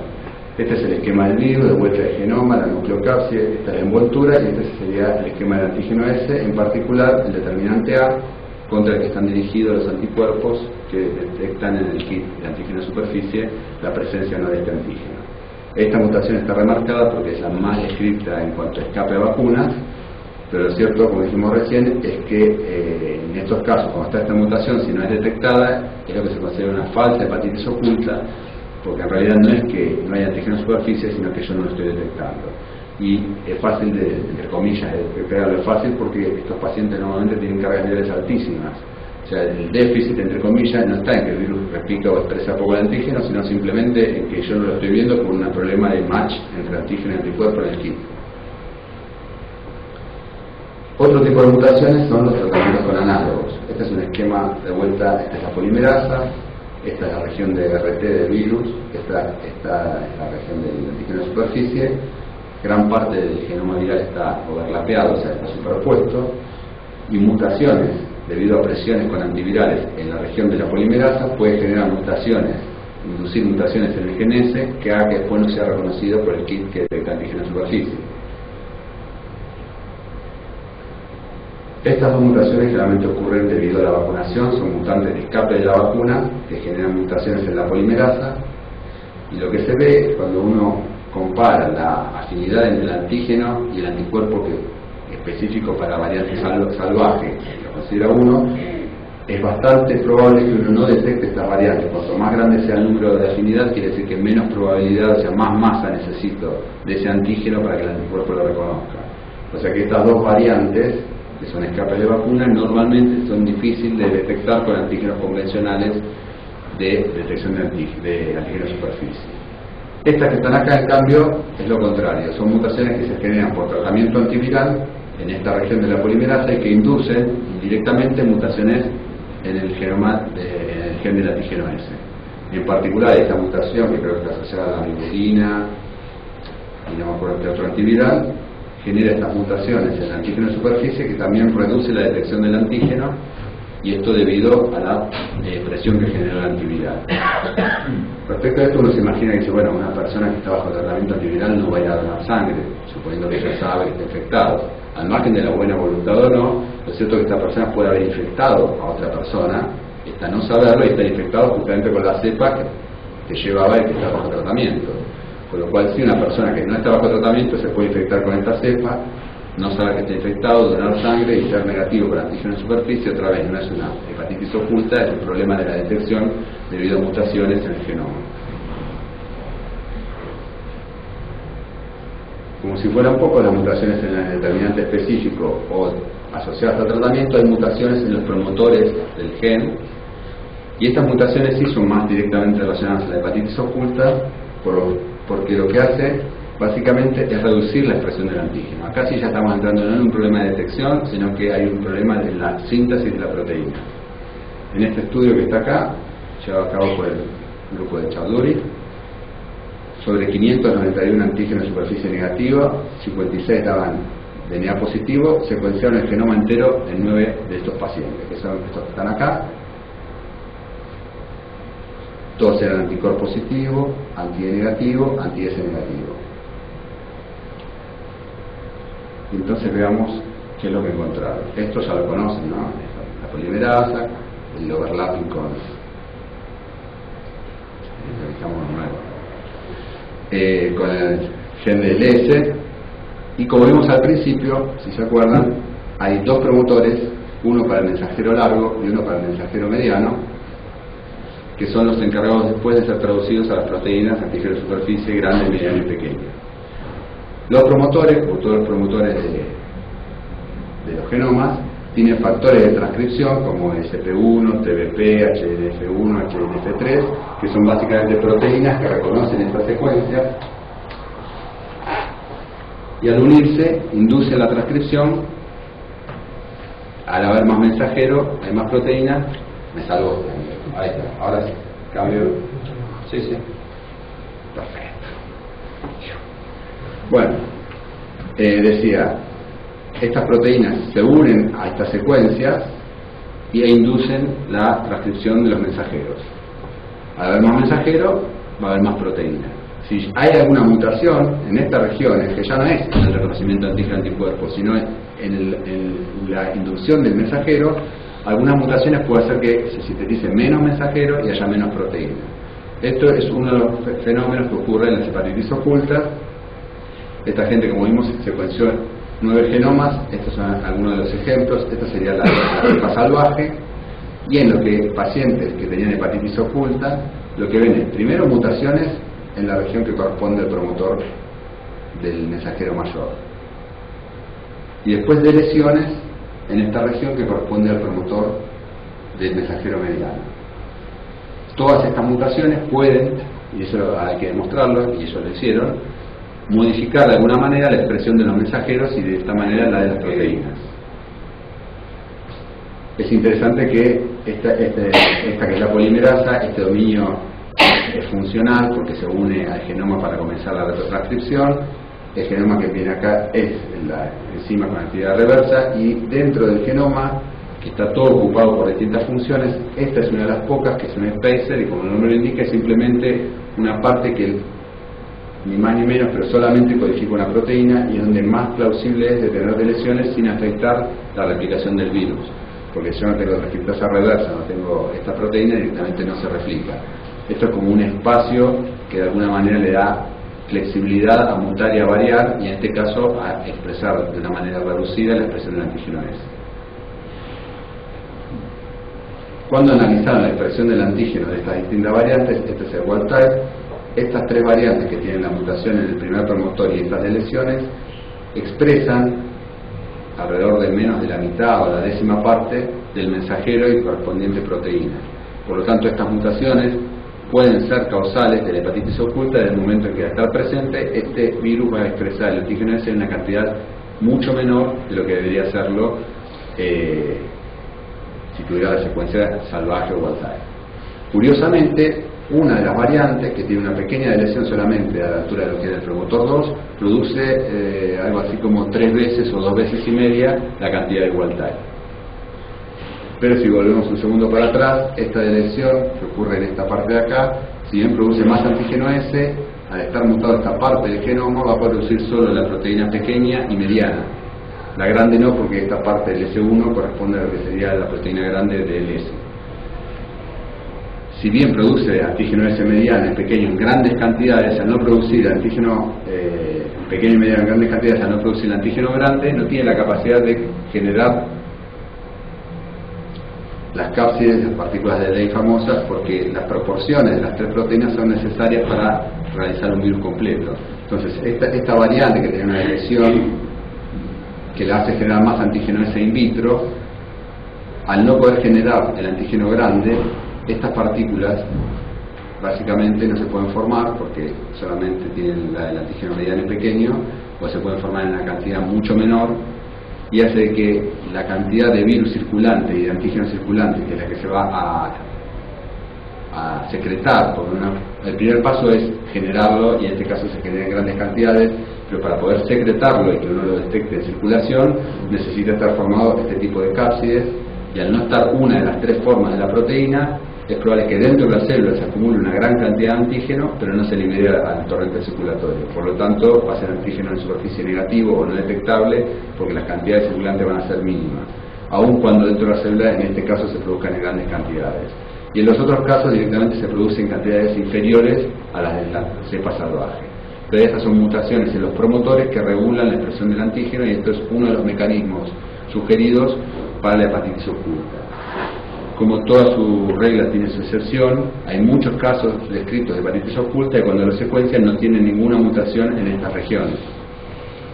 Este es el esquema del virus, de vuelta de genoma, la nucleocapsia, esta es la envoltura y este sería el esquema del antígeno S, en particular el determinante A, contra el que están dirigidos los anticuerpos que detectan en el kit de antígeno de superficie la presencia no de este antígeno. Esta mutación está remarcada porque es la más descrita en cuanto a escape a vacunas, pero lo cierto, como dijimos recién, es que en estos casos, cuando está esta mutación, si no es detectada, es lo que se considera una falsa hepatitis oculta, porque en realidad no es que no haya antígeno de superficie, sino que yo no lo estoy detectando. Y es fácil de, entre comillas, detectarlo, es fácil porque estos pacientes normalmente tienen cargas virales altísimas. O sea, el déficit, entre comillas, no está en que el virus replica o expresa poco el antígeno, sino simplemente en que yo no lo estoy viendo por un problema de match entre antígeno y anticuerpo en el kit. Otro tipo de mutaciones son los tratamientos con análogos. Este es un esquema de vuelta, esta es la polimerasa, esta es la región de RT del virus, esta es la región del antígeno de superficie. Gran parte del genoma viral está overlapeado, o sea, está superpuesto, y mutaciones debido a presiones con antivirales en la región de la polimerasa puede generar mutaciones, inducir mutaciones en el gen S que haga que después no sea reconocido por el kit que detecta antígeno de superficie. Estas dos mutaciones generalmente ocurren debido a la vacunación, son mutantes de escape de la vacuna que generan mutaciones en la polimerasa, y lo que se ve cuando uno compara la afinidad entre el antígeno y el anticuerpo específico para variantes salvajes, lo considera uno, es bastante probable que uno no detecte estas variantes. Cuanto más grande sea el número de afinidad, quiere decir que menos probabilidad, o sea, más masa necesito de ese antígeno para que el anticuerpo lo reconozca. O sea que estas dos variantes, que son escapes de vacuna, normalmente son difíciles de detectar con antígenos convencionales de detección de antígeno de superficie. Estas que están acá, en cambio, es lo contrario, son mutaciones que se generan por tratamiento antiviral en esta región de la polimerasa y que inducen indirectamente mutaciones en el genoma en el gen del antígeno S. En particular, esta mutación, que creo que está asociada a la ribulina y no me acuerdo qué otro antiviral, genera estas mutaciones en el antígeno de superficie que también reduce la detección del antígeno, y esto debido a la presión que genera el antiviral. Respecto a esto, uno se imagina que dice, bueno, una persona que está bajo tratamiento antiviral no va a ir a donar sangre, suponiendo que ella sabe que está infectado. Al margen de la buena voluntad o no, lo cierto es que esta persona puede haber infectado a otra persona, esta no saberlo y estar infectado justamente con la cepa que llevaba y que está bajo tratamiento. Con lo cual, si una persona que no está bajo tratamiento se puede infectar con esta cepa, no saber que está infectado, donar sangre y ser negativo por antígeno de superficie, otra vez no es una hepatitis oculta, es el problema de la detección debido a mutaciones en el genoma. Como si fuera un poco las mutaciones en el determinante específico o asociadas al tratamiento, hay mutaciones en los promotores del gen, y estas mutaciones sí son más directamente relacionadas a la hepatitis oculta, porque lo que hace básicamente es reducir la expresión del antígeno. Acá sí ya estamos entrando no en un problema de detección, sino que hay un problema de la síntesis de la proteína. En este estudio que está acá, llevado a cabo por el grupo de Chowdhury, sobre 591 antígenos de superficie negativa, 56 daban DNA positivo, secuenciaron el genoma entero en 9 de estos pacientes, que son estos que están acá. Todos eran anticorp positivo, anti-E negativo, anti-S negativo. Y entonces veamos qué es lo que encontraron. Esto ya lo conocen, ¿no? La polimerasa, el overlapping con digamos, nuevo, con el gen del S. Y como vimos al principio, si se acuerdan, hay dos promotores, uno para el mensajero largo y uno para el mensajero mediano, que son los encargados después de ser traducidos a las proteínas antígeno de superficie grande, mediano y pequeño. Los promotores, o todos los promotores de los genomas, tienen factores de transcripción como SP1, TBP, HLF1, HLF3, que son básicamente proteínas que reconocen esta secuencia y al unirse inducen la transcripción. Al haber más mensajero, hay más proteínas, me salvo. Ahí está, ahora sí, cambio. Sí, perfecto. Bueno, decía, estas proteínas se unen a estas secuencias e inducen la transcripción de los mensajeros. Al haber más mensajeros, va a haber más proteínas. Si hay alguna mutación en estas regiones, que ya no es en el reconocimiento antígeno-anticuerpo, sino en la inducción del mensajero, algunas mutaciones puede hacer que se sintetice menos mensajero y haya menos proteína. Esto es uno de los fenómenos que ocurre en las hepatitis ocultas. Esta gente, como vimos, secuenció 9 genomas. Estos son algunos de los ejemplos. Esta sería la cepa salvaje. Y en los que pacientes que tenían hepatitis oculta, lo que ven es primero mutaciones en la región que corresponde al promotor del mensajero mayor, y después de lesiones en esta región que corresponde al promotor del mensajero mediano. Todas estas mutaciones pueden, y eso hay que demostrarlo, y ellos lo hicieron, modificar de alguna manera la expresión de los mensajeros y de esta manera la de las proteínas. Es interesante que esta que es la polimerasa, este dominio es funcional porque se une al genoma para comenzar la retrotranscripción. El genoma que viene acá es la enzima con actividad reversa, y dentro del genoma, que está todo ocupado por distintas funciones, esta es una de las pocas que es un spacer, y como el nombre lo indica, es simplemente una parte que ni más ni menos, pero solamente codifica una proteína, y es donde más plausible es de tener lesiones sin afectar la replicación del virus, porque si yo no tengo transcriptasa reversa, no tengo esta proteína, directamente no se replica. Esto es como un espacio que de alguna manera le da flexibilidad a mutar y a variar, y en este caso a expresar de una manera reducida la expresión del antígeno S. Cuando analizaron la expresión del antígeno de estas distintas variantes, este es el wild type, estas 3 variantes que tienen la mutación en el primer promotor y estas de lesiones, expresan alrededor de menos de la mitad o la décima parte del mensajero y correspondiente proteína. Por lo tanto, estas mutaciones pueden ser causales de la hepatitis oculta desde el momento en que, al estar presente, este virus va a expresar el antígeno S en una cantidad mucho menor de lo que debería serlo si tuviera la secuencia salvaje o wild type. Curiosamente, una de las variantes, que tiene una pequeña lesión solamente a la altura de lo que es el promotor 2, produce algo así como 3 veces o 2 veces y media la cantidad de wild type. Pero si volvemos un segundo para atrás, esta lesión que ocurre en esta parte de acá, si bien produce más antígeno S, al estar mutado esta parte del genoma va a producir solo la proteína pequeña y mediana. La grande no, porque esta parte del S1 corresponde a lo que sería la proteína grande del S. Si bien produce antígeno S mediano y pequeño en grandes cantidades, al no producir antígeno pequeño y mediano en grandes cantidades, al no producir el antígeno grande, no tiene la capacidad de generar las cápsides, las partículas de Ley famosas, porque las proporciones de las 3 proteínas son necesarias para realizar un virus completo. Entonces, esta variante que tiene una lesión que la hace generar más antígeno S in vitro, al no poder generar el antígeno grande, estas partículas básicamente no se pueden formar porque solamente tienen el antígeno mediano y pequeño, o se pueden formar en una cantidad mucho menor, y hace que la cantidad de virus circulante y de antígeno circulante, que es la que se va a secretar, el primer paso es generarlo, y en este caso se genera en grandes cantidades, pero para poder secretarlo y que uno lo detecte en circulación, necesita estar formado este tipo de cápsides, y al no estar una de las 3 formas de la proteína, es probable que dentro de la célula se acumule una gran cantidad de antígeno, pero no se libere al torrente circulatorio. Por lo tanto, va a ser antígeno en superficie negativo o no detectable, porque las cantidades circulantes van a ser mínimas, aun cuando dentro de la célula, en este caso, se produzcan en grandes cantidades. y en los otros casos directamente se producen cantidades inferiores a las de la cepa salvaje. Pero estas son mutaciones en los promotores que regulan la expresión del antígeno, y esto es uno de los mecanismos sugeridos para la hepatitis oculta. Como toda su regla tiene su excepción, hay muchos casos descritos de hepatitis oculta y cuando lo secuencian no tienen ninguna mutación en estas regiones.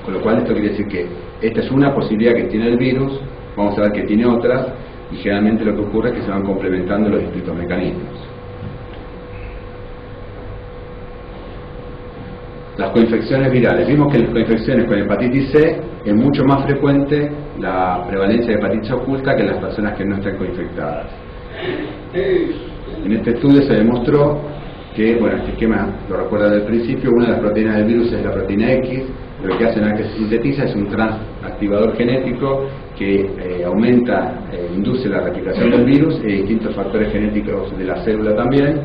Con lo cual esto quiere decir que esta es una posibilidad que tiene el virus, vamos a ver que tiene otras, y generalmente lo que ocurre es que se van complementando los distintos mecanismos. Las coinfecciones virales. Vimos que en las coinfecciones con hepatitis C es mucho más frecuente la prevalencia de hepatitis oculta que en las personas que no están coinfectadas. En este estudio se demostró que, bueno, este esquema lo recuerda del principio, una de las proteínas del virus es la proteína X, lo que hace una vez que se sintetiza es un transactivador genético que induce la replicación del virus y distintos factores genéticos de la célula también.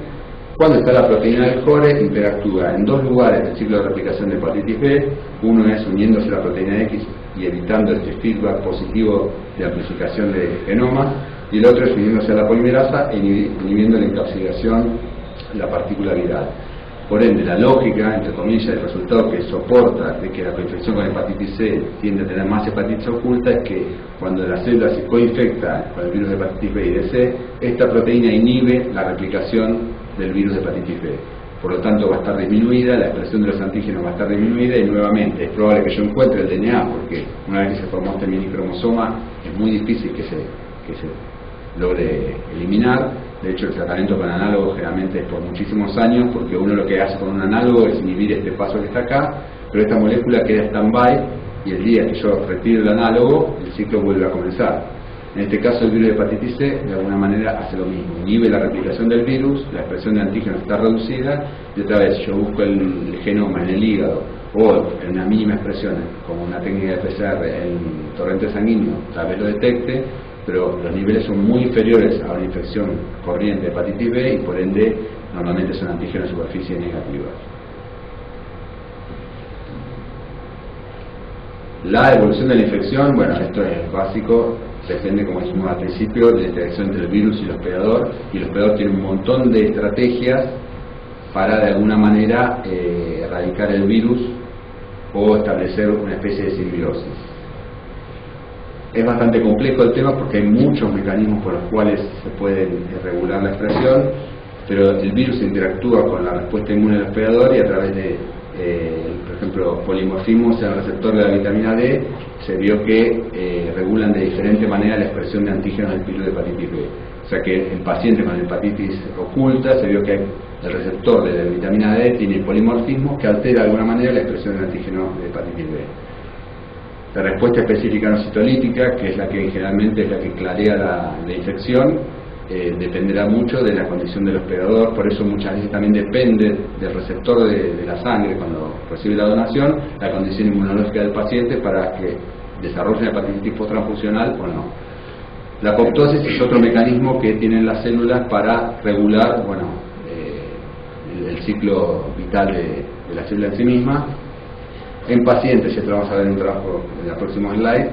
Cuando está la proteína del core, interactúa en dos lugares del ciclo de replicación de hepatitis B. Uno es uniéndose a la proteína X y evitando este feedback positivo de amplificación de genomas, y el otro es uniéndose a la polimerasa e inhibiendo la encapsulación de la partícula viral. Por ende, la lógica, entre comillas, el resultado que soporta de que la coinfección con hepatitis C tiende a tener más hepatitis oculta es que cuando la célula se coinfecta con el virus de hepatitis B y de C, esta proteína inhibe la replicación del virus de hepatitis B. Por lo tanto, va a estar disminuida, la expresión de los antígenos va a estar disminuida, y nuevamente es probable que yo encuentre el DNA, porque una vez que se formó este mini cromosoma es muy difícil que se logre eliminar. De hecho, el tratamiento con análogos generalmente es por muchísimos años, porque uno lo que hace con un análogo es inhibir este paso que está acá, pero esta molécula queda stand-by y el día que yo retiro el análogo, el ciclo vuelve a comenzar. En este caso, el virus de hepatitis C de alguna manera hace lo mismo, inhibe la replicación del virus, la expresión de antígenos está reducida, y otra vez yo busco el genoma en el hígado o en una mínima expresión, como una técnica de PCR en torrente sanguíneo, tal vez lo detecte, pero los niveles son muy inferiores a una infección corriente de hepatitis B y por ende normalmente son antígenos de superficie negativas. La evolución de la infección, bueno, esto es básico, depende, como dijimos al principio, de la interacción entre el virus y el hospedador, y el hospedador tiene un montón de estrategias para de alguna manera erradicar el virus o establecer una especie de simbiosis. Es bastante complejo el tema porque hay muchos mecanismos por los cuales se puede regular la expresión, pero el virus interactúa con la respuesta inmune del hospedador y a través de, por ejemplo, polimorfismos en el receptor de la vitamina D, se vio que regulan de diferente manera la expresión de antígenos del virus de hepatitis B. O sea que en pacientes con hepatitis oculta se vio que el receptor de la vitamina D tiene polimorfismos que altera de alguna manera la expresión del antígeno de hepatitis B. La respuesta específica no citolítica, que es la que generalmente es la que clarea la infección, dependerá mucho de la condición del hospedador, por eso muchas veces también depende del receptor de la sangre cuando recibe la donación, la condición inmunológica del paciente para que desarrolle una hepatitis postransfusional o no. La apoptosis es otro mecanismo que tienen las células para regular, bueno, el ciclo vital de la célula en sí misma. En pacientes, esto lo vamos a ver en un trabajo en el próximo slide,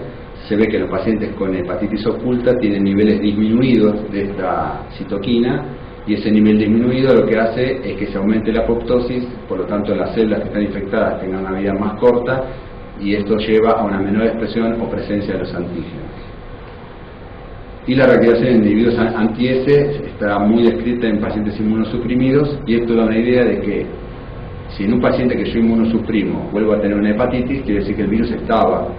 se ve que los pacientes con hepatitis oculta tienen niveles disminuidos de esta citoquina, y ese nivel disminuido lo que hace es que se aumente la apoptosis, por lo tanto las células que están infectadas tengan una vida más corta, y esto lleva a una menor expresión o presencia de los antígenos. Y la reactivación en individuos anti-S está muy descrita en pacientes inmunosuprimidos, y esto da una idea de que si en un paciente que yo inmunosuprimo vuelvo a tener una hepatitis, quiere decir que el virus estaba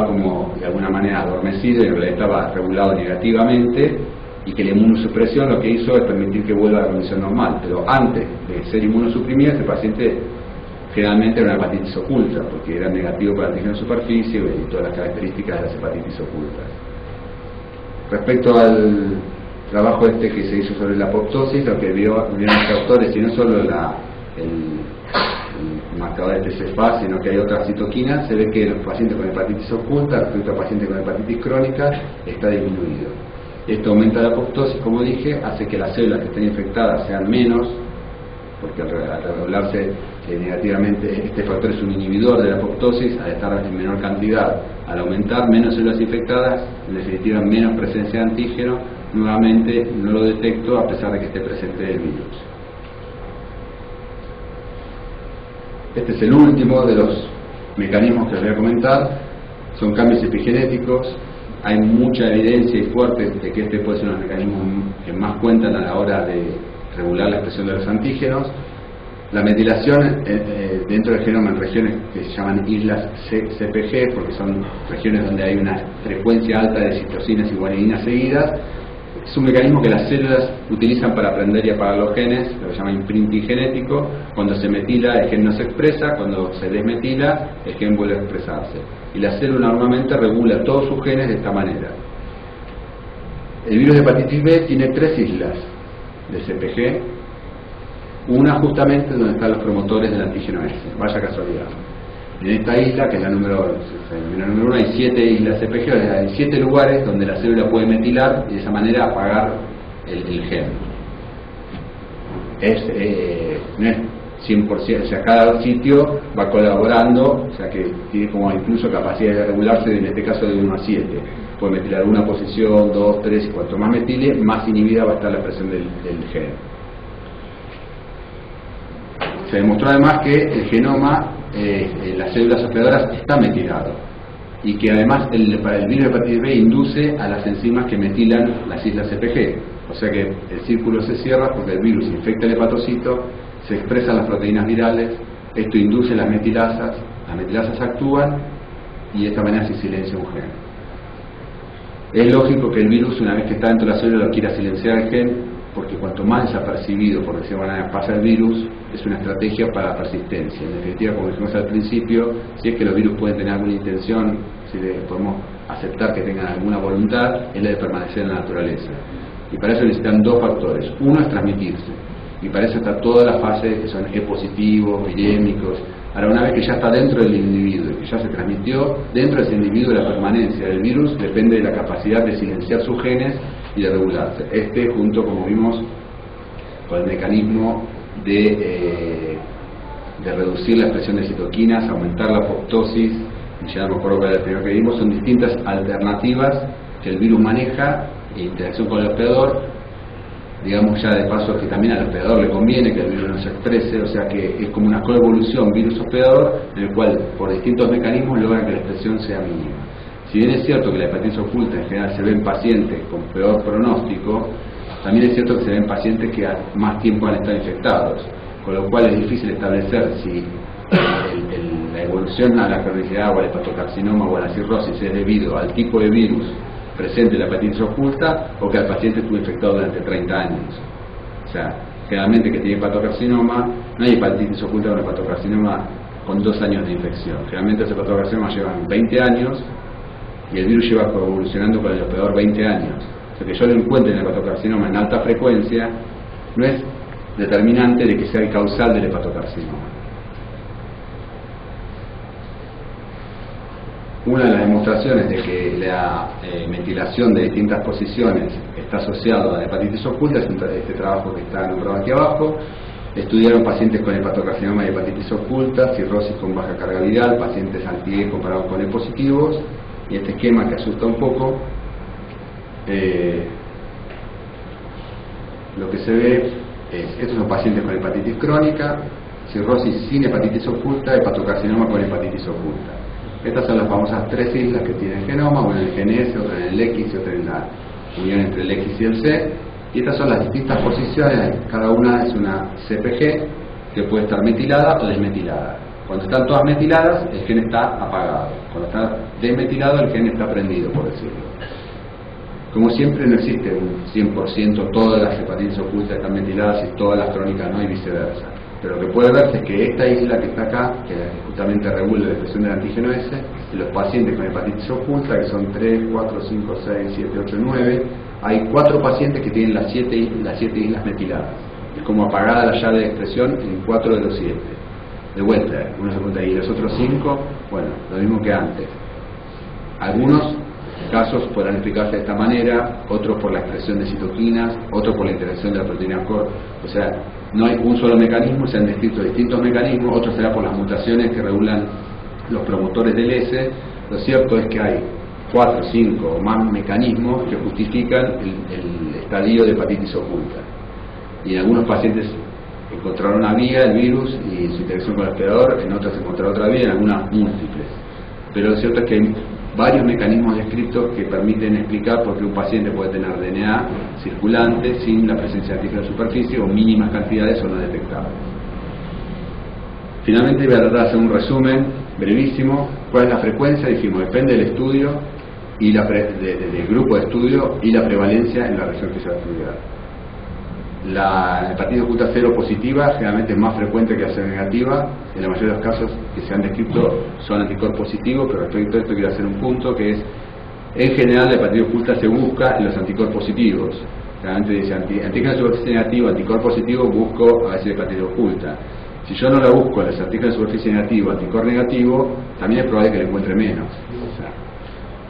como de alguna manera adormecido y en realidad estaba regulado negativamente, y que la inmunosupresión lo que hizo es permitir que vuelva a la condición normal. Pero antes de ser inmunosuprimido, ese paciente generalmente era una hepatitis oculta, porque era negativo para el antígeno de superficie y todas las características de las hepatitis ocultas. Respecto al trabajo que se hizo sobre la apoptosis, lo que vieron los autores, y no solo el marcador de TCFA, sino que hay otras citoquinas, se ve que los pacientes con hepatitis oculta respecto a pacientes con hepatitis crónica está disminuido. Esto aumenta la apoptosis, como dije, hace que las células que estén infectadas sean menos, porque al regularse negativamente, este factor es un inhibidor de la apoptosis, al estar en menor cantidad, al aumentar menos células infectadas, en definitiva menos presencia de antígeno, nuevamente no lo detecto a pesar de que esté presente el virus. Este es el último de los mecanismos que les voy a comentar. Son cambios epigenéticos. Hay mucha evidencia y fuerte de que este puede ser uno de los mecanismos que más cuentan a la hora de regular la expresión de los antígenos. La metilación dentro del genoma en regiones que se llaman islas CPG, porque son regiones donde hay una frecuencia alta de citocinas y guanidinas seguidas, es un mecanismo que las células utilizan para aprender y apagar los genes, lo que se llama imprinting genético. Cuando se metila, el gen no se expresa; cuando se desmetila, el gen vuelve a expresarse. Y la célula normalmente regula todos sus genes de esta manera. El virus de hepatitis B tiene 3 islas de CPG, una justamente donde están los promotores del antígeno S, vaya casualidad. En esta isla, que es la número 1, hay 7 islas CPG, hay 7 lugares donde la célula puede metilar y de esa manera apagar el gen. No es 100%, o sea, cada sitio va colaborando, o sea que tiene como incluso capacidad de regularse, en este caso de 1 a 7. Puede metilar una posición, 2, 3, y cuanto más metile, más inhibida va a estar la expresión del gen. Se demostró además que el genoma, las células hospedadoras, está metilado, y que además para el virus de hepatitis B induce a las enzimas que metilan las islas CPG, o sea que el círculo se cierra porque el virus infecta el hepatocito, se expresan las proteínas virales, esto induce las metilasas actúan y de esta manera se silencia un gen. Es lógico que el virus, una vez que está dentro de la célula, lo quiera silenciar el gen, porque cuanto más desapercibido, por decirlo de alguna manera, pasa el virus, es una estrategia para la persistencia. En definitiva, como dijimos al principio, si es que los virus pueden tener alguna intención, si podemos aceptar que tengan alguna voluntad, es la de permanecer en la naturaleza. Y para eso necesitan 2 factores. Uno es transmitirse, y para eso está toda la fase que son E positivos, virémicos. Ahora, una vez que ya está dentro del individuo y que ya se transmitió, dentro de ese individuo la permanencia del virus depende de la capacidad de silenciar sus genes y de regularse. Junto, como vimos, con el mecanismo de reducir la expresión de citoquinas, aumentar la apoptosis, y ya no me acuerdo cuál era el primero que vimos, son distintas alternativas que el virus maneja en interacción con el hospedador. Digamos ya de paso que también al hospedador le conviene que el virus no se exprese, o sea que es como una coevolución virus-hospedador, en el cual por distintos mecanismos logran que la expresión sea mínima. Si bien es cierto que la hepatitis oculta en general se ve en pacientes con peor pronóstico, también es cierto que se ven pacientes que más tiempo han estado infectados, con lo cual es difícil establecer si la evolución a la cronicidad o al hepatocarcinoma o a la cirrosis es debido al tipo de virus presente en la hepatitis oculta o que el paciente estuvo infectado durante 30 años. O sea, generalmente que tiene hepatocarcinoma, no hay hepatitis oculta con hepatocarcinoma con 2 años de infección. Generalmente los hepatocarcinomas llevan 20 años y el virus lleva evolucionando con el hospedador 20 años. O sea que yo lo encuentre en el hepatocarcinoma en alta frecuencia no es determinante de que sea el causal del hepatocarcinoma. Una de las demostraciones de que la metilación de distintas posiciones está asociado a la hepatitis oculta es este trabajo que está nombrado aquí abajo. Estudiaron pacientes con hepatocarcinoma y hepatitis oculta, cirrosis con baja carga viral, pacientes anti-E comparados con E positivos, y este esquema que asusta un poco, lo que se ve es, estos son pacientes con hepatitis crónica, cirrosis sin hepatitis oculta, hepatocarcinoma con hepatitis oculta. Estas son las famosas 3 islas que tiene el genoma, una en el gen S, otra en el X y otra en la unión entre el X y el C. Y estas son las distintas posiciones, cada una es una CPG que puede estar metilada o desmetilada. Cuando están todas metiladas, el gen está apagado. Cuando está desmetilado, el gen está prendido, por decirlo. Como siempre, no existe un 100% todas las hepatitis ocultas están metiladas y todas las crónicas no, y viceversa. Pero lo que puede verse es que esta isla que está acá, que justamente regula la expresión del antígeno S, en los pacientes con hepatitis oculta, que son 3, 4, 5, 6, 7, 8, 9, hay 4 pacientes que tienen las 7 islas metiladas. Es como apagada la llave de expresión en 4 de los 7. De vuelta, uno se pregunta, ¿y los otros 5? Bueno, lo mismo que antes. Algunos casos podrán explicarse de esta manera, otros por la expresión de citoquinas, otros por la interacción de la proteína core. O sea, no hay un solo mecanismo, se han descrito distintos mecanismos, otros será por las mutaciones que regulan los promotores del S. Lo cierto es que hay 4, 5 o más mecanismos que justifican el estadio de hepatitis oculta. Y en algunos pacientes encontraron una vía, el virus, y su interacción con el hospedador, en otras encontraron otra vía, en algunas múltiples. Pero lo cierto es que hay varios mecanismos descritos que permiten explicar por qué un paciente puede tener DNA circulante sin la presencia de antígeno de superficie o mínimas cantidades o no detectables. Finalmente voy a tratar de hacer un resumen brevísimo. ¿Cuál es la frecuencia? Dijimos, depende del estudio y del grupo de estudio y la prevalencia en la región que se va a estudiar. La hepatitis oculta cero positiva generalmente es más frecuente que la cero negativa. En la mayoría de los casos que se han descrito son anticuerpos positivos, pero respecto a esto quiero hacer un punto que es, en general la hepatitis oculta se busca en los anticuerpos positivos. Generalmente dice antígeno de superficie negativo, anticuerpo positivo, busco a veces hepatitis oculta. Si yo no la busco en los antígenos de superficie negativo, anticuerpo negativo, también es probable que le encuentre menos.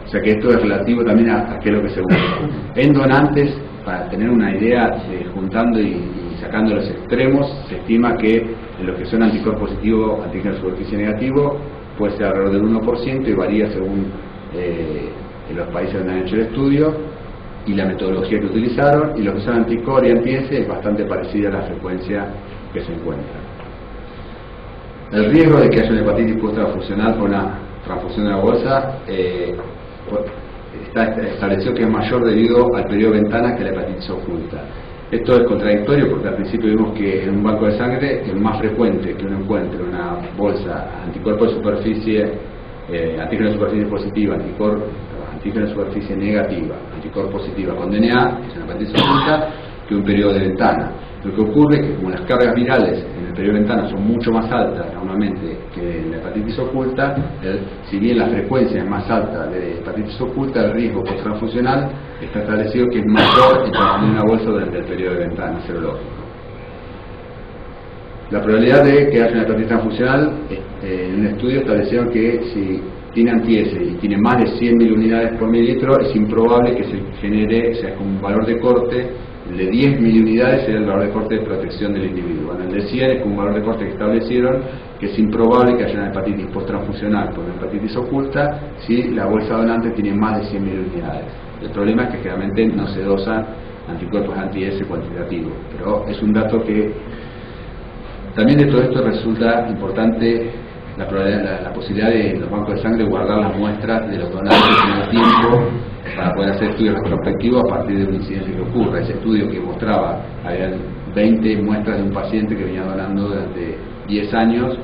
O sea que esto es relativo también a qué es lo que se busca. En donantes, para tener una idea, juntando y sacando los extremos, se estima que en los que son anticuerpos positivos, antígenos de superficie negativo, puede ser alrededor del 1% y varía según en los países donde han hecho el estudio y la metodología que utilizaron, y los que son anticor y anti-S es bastante parecida a la frecuencia que se encuentra. El riesgo de que haya una hepatitis post-transfusional por una transfusión de la bolsa está establecido que es mayor debido al periodo de ventana que la hepatitis oculta. Esto es contradictorio porque al principio vimos que en un banco de sangre es más frecuente que uno encuentre una bolsa anticuerpo de superficie, antígeno de superficie positiva, antígeno de superficie negativa, anticuerpo positiva con DNA, que es una hepatitis oculta, que un periodo de ventana. Lo que ocurre es que como las cargas virales en el periodo de ventana son mucho más altas normalmente que en la hepatitis oculta, si bien la frecuencia es más alta de hepatitis oculta, el riesgo post-transfusional está establecido que es mayor en consumir una bolsa durante el periodo de ventana serológico. La probabilidad de que haya una hepatitis transfusional, en un estudio establecieron que si tiene anti-S y tiene más de 100.000 unidades por mililitro, es improbable que se genere, o sea, con un valor de corte. El de 10.000 unidades sería el valor de corte de protección del individuo. Bueno, el de 100 es un valor de corte que establecieron que es improbable que haya una hepatitis post-transfusional por una hepatitis oculta si la bolsa donante tiene más de 100.000 unidades. El problema es que generalmente no se dosan anticuerpos anti-S cuantitativos, pero es un dato que también de todo esto resulta importante la posibilidad de los bancos de sangre guardar las muestras de los donantes en el tiempo para poder hacer estudios retrospectivos a partir de un incidente que ocurra. Ese estudio que mostraba, había 20 muestras de un paciente que venía donando durante 10 años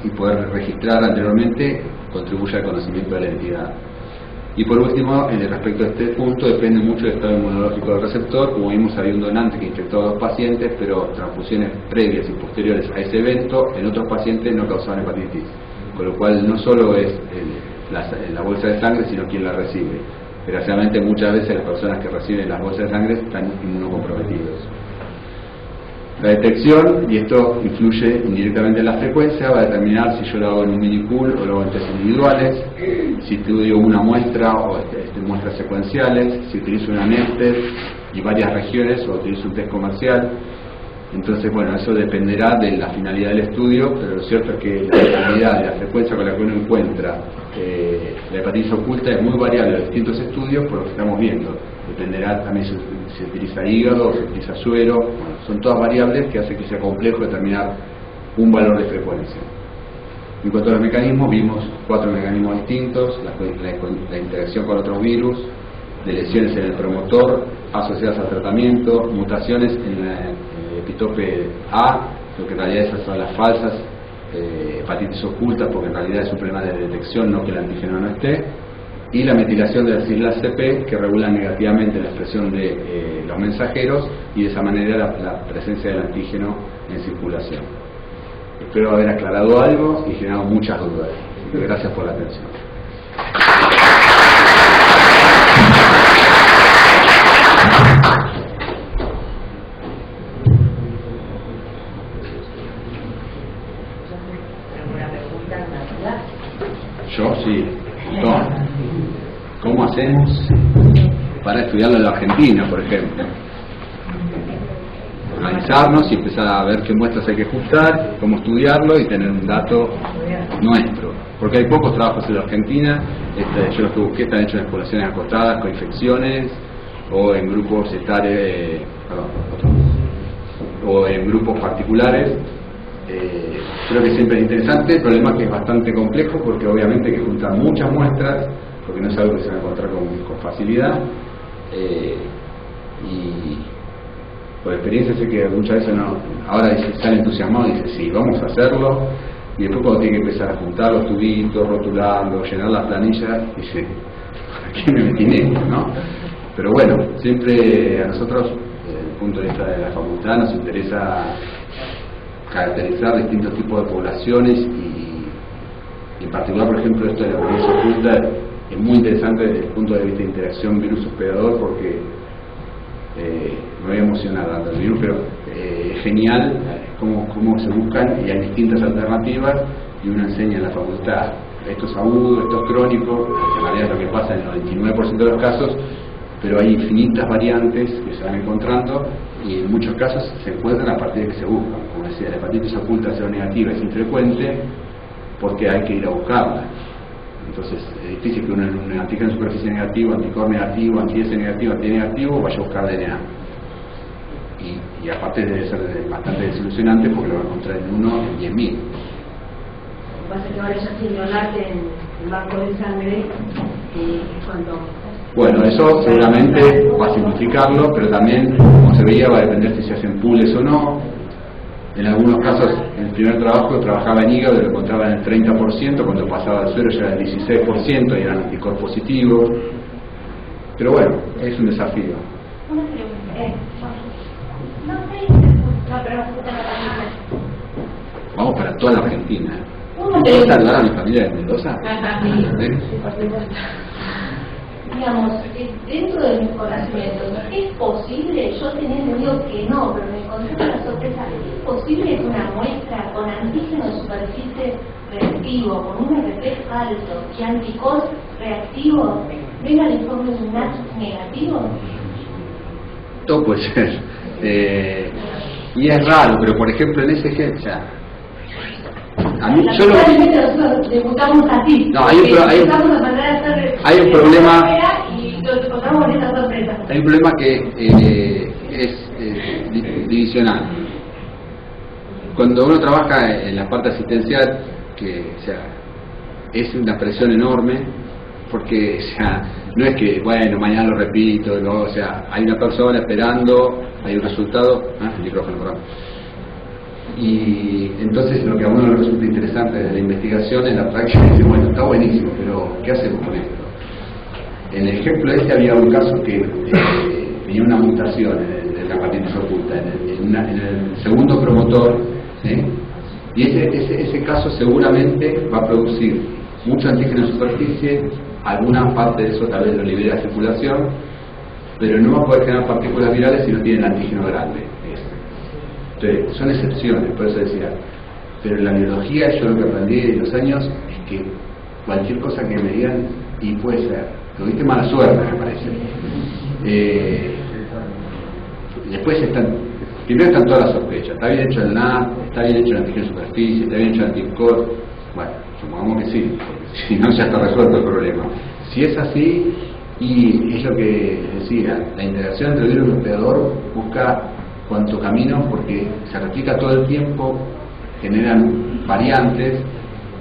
y poder registrar anteriormente contribuye al conocimiento de la entidad. Y por último, respecto a este punto, depende mucho del estado inmunológico del receptor. Como vimos, había un donante que infectó a 2 pacientes, pero transfusiones previas y posteriores a ese evento en otros pacientes no causaban hepatitis. Con lo cual no solo es la bolsa de sangre, sino quien la recibe. Desgraciadamente muchas veces las personas que reciben las bolsas de sangre están inmunocomprometidos. La detección, y esto influye indirectamente en la frecuencia, va a determinar si yo lo hago en un minipool o lo hago en test individuales, si estudio una muestra o muestras secuenciales, si utilizo una nested y varias regiones o utilizo un test comercial. Entonces, bueno, eso dependerá de la finalidad del estudio, pero lo cierto es que la finalidad y la frecuencia con la que uno encuentra la hepatitis oculta es muy variable en distintos estudios por lo que estamos viendo. Dependerá también si se utiliza hígado o se utiliza suero. Bueno, son todas variables que hacen que sea complejo determinar un valor de frecuencia. En cuanto a los mecanismos, vimos 4 mecanismos distintos: la interacción con otros virus, de lesiones en el promotor asociadas al tratamiento, mutaciones en el epitope A, lo que en realidad esas son las falsas hepatitis ocultas, porque en realidad es un problema de detección, no que el antígeno no esté, y la metilación de las siglas CP, que regulan negativamente la expresión de los mensajeros y de esa manera la presencia del antígeno en circulación. Espero haber aclarado algo y generado muchas dudas. Gracias por la atención. Yo sí. ¿Cómo hacemos para estudiarlo en la Argentina, por ejemplo? organizarnos y empezar a ver qué muestras hay que ajustar, cómo estudiarlo y tener un dato nuestro. Porque hay pocos trabajos en la Argentina, yo los que busqué están hechos en poblaciones acotadas con infecciones o en grupos etarios, o en grupos particulares. Creo que siempre es interesante. El problema es que es bastante complejo porque obviamente hay que juntar muchas muestras porque no es algo que se va a encontrar con facilidad, y por experiencia sé que muchas veces ahora sale entusiasmado y dice sí, vamos a hacerlo, y después cuando tiene que empezar a juntar los tubitos, rotularlo, llenar las planillas, dice ¿a qué me metí en esto? ¿No? Pero bueno, siempre a nosotros desde el punto de vista de la facultad nos interesa caracterizar distintos tipos de poblaciones y en particular, por ejemplo, esto de la pobreza oculta es muy interesante desde el punto de vista de interacción virus-hospedador porque me voy a emocionar dando el virus, pero es genial cómo se buscan y hay distintas alternativas y uno enseña en la facultad esto es agudo, esto es crónico, que en realidad es lo que pasa en el 99% de los casos, pero hay infinitas variantes que se van encontrando y en muchos casos se encuentran a partir de que se buscan. Como decía, la hepatitis oculta seronegativa es infrecuente porque hay que ir a buscarla. Entonces es difícil que un antígeno de superficie negativo, anticuerpo negativo, anti-S negativo, anti negativo vaya a buscar DNA. Y aparte debe ser bastante desilusionante porque lo va a encontrar en 1 en 10.000. Lo que pasa es que ahora ya tiene donarte en el banco de sangre es cuando... Bueno, eso seguramente va a simplificarlo, pero también, como se veía, va a depender si se hacen pools o no. En algunos casos, en el primer trabajo trabajaba en hígado y lo encontraba en el 30%, cuando pasaba al suero ya era el 16% y eran anticuerpos positivos. Pero bueno, es un desafío. Una pregunta. Vamos para toda la Argentina. Una ¿Puedo pregunta. saludar a mi familia de Mendoza? Digamos, dentro de mis conocimientos, ¿es posible? Yo tenía entendido que no, pero me encontré una sorpresa. ¿Es posible que una muestra con antígeno de superficie reactivo, con un RP alto y anticorpos reactivo, venga el informe de un NAT negativo? Todo puede ser. Y es raro, pero por ejemplo en ese ejemplo, o sea, a mí, yo Nosotros debutamos así. No, hay un problema. Y nos encontramos con esa sorpresa. Hay un problema que es divisional. Cuando uno trabaja en la parte asistencial, que o sea, es una presión enorme, porque o sea, no es que, bueno, mañana lo repito, no, o sea, hay una persona esperando, hay un resultado, el micrófono, perdón. Y entonces lo que a uno le resulta interesante de la investigación en la práctica dice, bueno, está buenísimo, pero ¿qué hacemos con esto? En el ejemplo este había un caso que tenía una mutación en la hepatitis oculta, en el segundo promotor, y ese caso seguramente va a producir mucho antígeno en superficie, alguna parte de eso tal vez lo libera a circulación, pero no va a poder generar partículas virales si no tiene el antígeno grande. Entonces, son excepciones, por eso decía, pero en la biología yo lo que aprendí en los años es que cualquier cosa que me digan, y puede ser, tuviste mala suerte me parece. Después primero están todas las sospechas, está bien hecho el NAT, está bien hecho el antígeno de superficie, está bien hecho el anticorpos, bueno, supongamos que sí, porque si no ya está resuelto el problema. Si es así, y es lo que decía, la integración entre el virus y el hospedador busca cuanto camino porque se replica todo el tiempo, generan variantes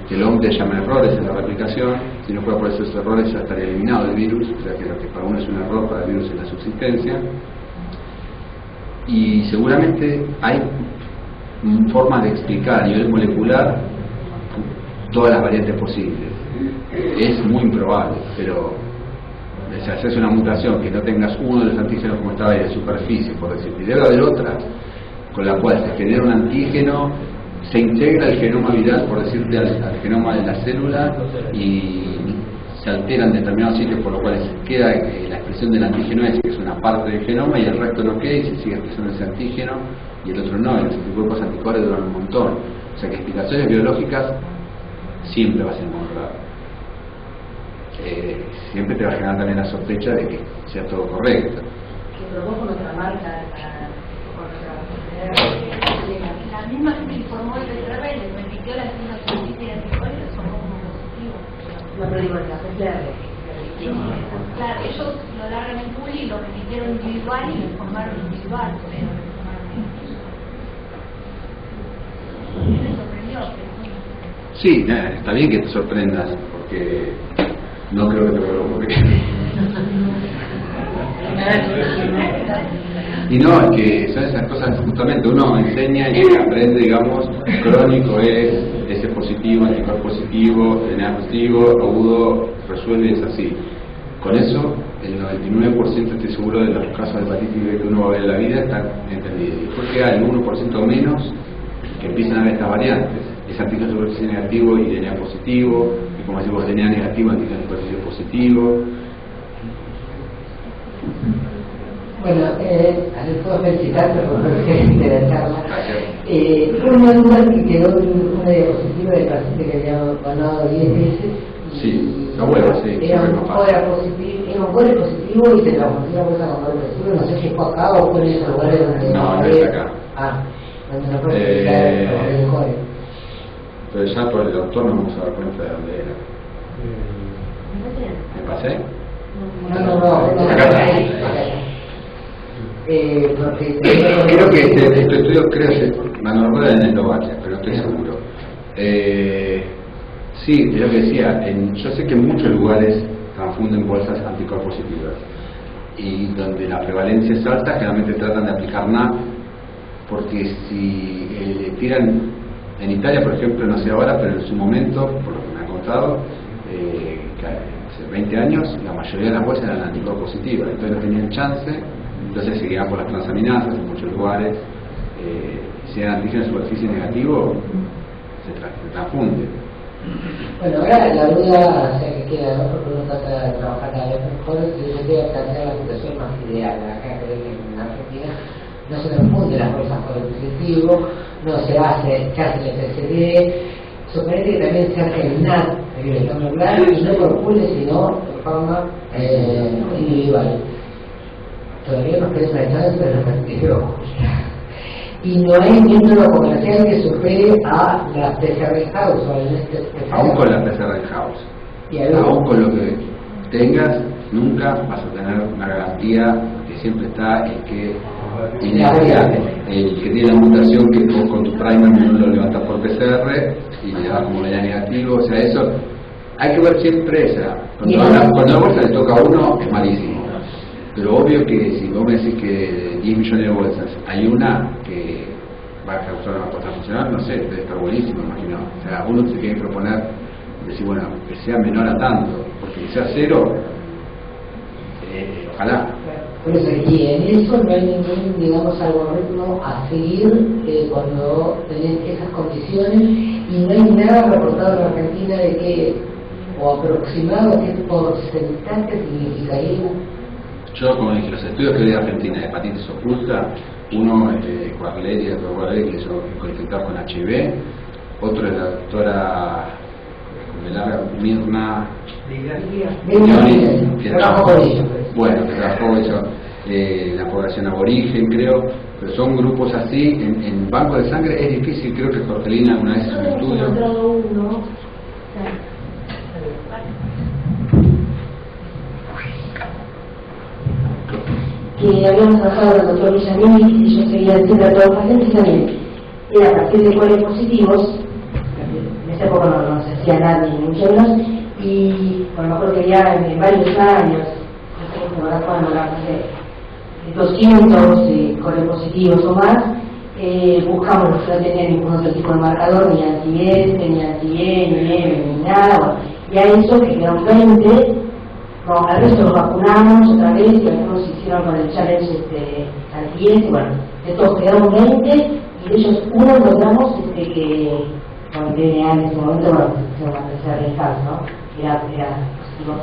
que luego te llaman errores en la replicación. Si no fuera por esos errores ya estaría eliminado el virus, o sea que lo que para uno es un error, para el virus es la subsistencia. Y seguramente hay formas de explicar a nivel molecular todas las variantes posibles. Es muy improbable, pero si haces una mutación que no tengas uno de los antígenos como estaba ahí de superficie, por decirte, y debe haber otra con la cual se genera un antígeno, se integra el genoma viral, por decirte, al genoma de la célula y se alteran determinados sitios, por lo cual queda la expresión del antígeno ese, que es una parte del genoma, y el resto no queda y se sigue expresando ese antígeno y el otro no, y los anticuerpos anticorpos duran un montón. O sea que explicaciones biológicas siempre vas a encontrar. Siempre te va a generar también la sospecha de que sea todo correcto. Que provoca nuestra marca misma gente que formó el PCR les remitió la signo científica y anticuerpos y los formó como positivos. No, pero digo, la PCR. Claro, ellos lo largan en pool y lo remitieron individual y lo formaron individual, pero me sorprendió. Sí, está bien que te sorprendas, porque no creo que te provoque. Y no, es que son esas cosas, justamente uno enseña y aprende, digamos, crónico es ese positivo, anticuerpo positivo, DNA positivo, agudo, resuelve, es así. Con eso, el 99% estoy seguro de los casos de hepatitis B que uno va a ver en la vida están entendidos. Y después queda el 1% menos que empiezan a ver estas variantes. Es antígeno superficie negativo y DNA positivo, y como decimos DNA negativo, antígeno superficie positivo. Bueno, les puedo felicitar por de la charla. Fue una duda que quedó una diapositiva del paciente que había donado 10 veces. Sí, la hueva, sí. Era un cuore positivo y se transformó una cosa con cuore positivo. No sé si fue acá o fue en esos lugares donde no es acá. Donde no puede explicar el cuore. Pero ya por el doctor no vamos a dar cuenta de dónde era. ¿Me pasé? No. Creo que este estudio me recuerda en Eslovaquia, pero no estoy seguro. Sí, es lo que decía, yo sé que en muchos lugares transfunden bolsas anticuerpos positivas y donde la prevalencia es alta, generalmente tratan de aplicar NAP, porque si le tiran, en Italia por ejemplo, no sé ahora, pero en su momento, por lo que me han contado, que hace 20 años, la mayoría de las bolsas eran anticuerpos positivas, entonces no tenían chance. Entonces se guían por las transaminasas en muchos lugares. Si era antígeno de superficie negativo, se transfunde. Bueno, ahora la duda que queda, ¿no? Porque uno trata de trabajar cada vez mejor, y yo quería plantear la situación más ideal. Acá creo que en Argentina no se transfunde las bolsas por el positivo, no se hace el PCD, suponete que también se hace el NAT, el molecular, y no por pools, sino de forma individual. Todavía nos queda una chance de repetición. Y no hay método comercial que supere a la PCR House o el PCR. Aún con la PCR House. Aún con lo que tengas, nunca vas a tener una garantía que siempre está el que tiene la mutación que vos con tu primer no lo levantas por PCR y le das como DNA negativo. O sea, eso hay que ver siempre esa. Cuando la bolsa le toca a uno es malísimo. Pero obvio que si vos me decís que de 10 millones de bolsas hay una que va a causar una cosa funcional, no sé, debe estar buenísimo, imagino. O sea, uno se tiene que proponer, decir, bueno, que sea menor a tanto, porque que sea cero, ojalá. Por eso, y en eso no hay ningún, digamos, algoritmo a seguir cuando tenés esas condiciones, y no hay nada reportado en Argentina de que, o aproximado, qué porcentaje significaría. Yo, como dije, los estudios que vi de Argentina de hepatitis oculta, uno de Coagleria, que hizo infectar con HIV, otro de la doctora Mirna que trabajó eso, la población aborigen, creo, pero son grupos así, en banco de sangre es difícil, creo que Jorgelina una vez hizo un estudio. Que habíamos trabajado con el doctor Villamil y yo seguía diciendo a todos los pacientes también, era a partir de cuales positivos, en esa época no se hacía nada ni mucho menos, y a lo mejor que ya en varios años, no sé, 200 coles positivos o más, buscamos los que no tenían ningún otro tipo de marcador, ni anti-S, ni anti-E, ni M, ni nada, y a eso que quedaron 20. No, al resto los vacunamos otra vez y algunos hicieron con el challenge anti-S, bueno, de todos quedaron 20 y de ellos uno encontramos que con DNA en ese momento, bueno, se va a empezar el caso, ¿no? Era positivo.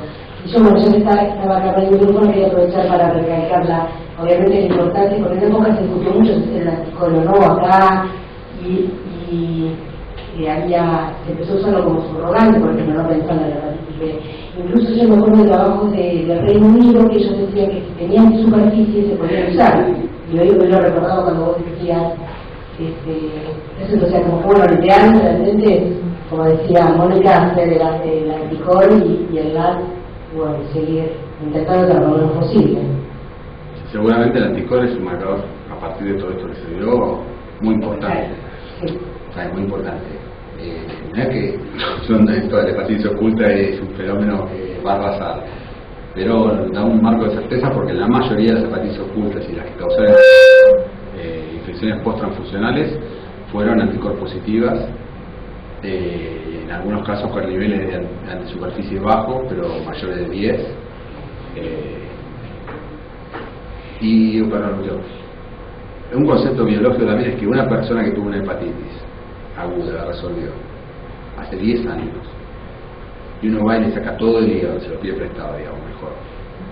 Y yo, bueno, yo estaba acá para el grupo, quería aprovechar para recalcarla, obviamente es importante, porque en esa época se discutió mucho si era el anticuerpo o no acá, y se empezó a usarlo como subrogante, por ejemplo, no pensando en la hepatitis B. Incluso yo me acuerdo de trabajos de Reino Unido que ellos decían que si tenían superficie se podían usar. Y lo he recordado cuando vos decías eso, o sea, como que bueno, lo ideal realmente, como decía Mónica, hacer el anticor y el LAT, bueno, seguir intentando lo menos posible. Seguramente el anticor es un marcador, a partir de todo esto que se dio, muy importante. Sí. O sea, es muy importante. No es que toda la hepatitis oculta es un fenómeno que va a arrasar, pero da un marco de certeza porque la mayoría de las hepatitis ocultas y las que causaron infecciones post-transfusionales fueron anticorpositivas, en algunos casos con niveles de antisuperficie bajos, pero mayores de 10. Y un concepto biológico también es que una persona que tuvo una hepatitis aguda la resolvió hace 10 años y uno va y le saca todo el hígado, se lo pide prestado, digamos, mejor,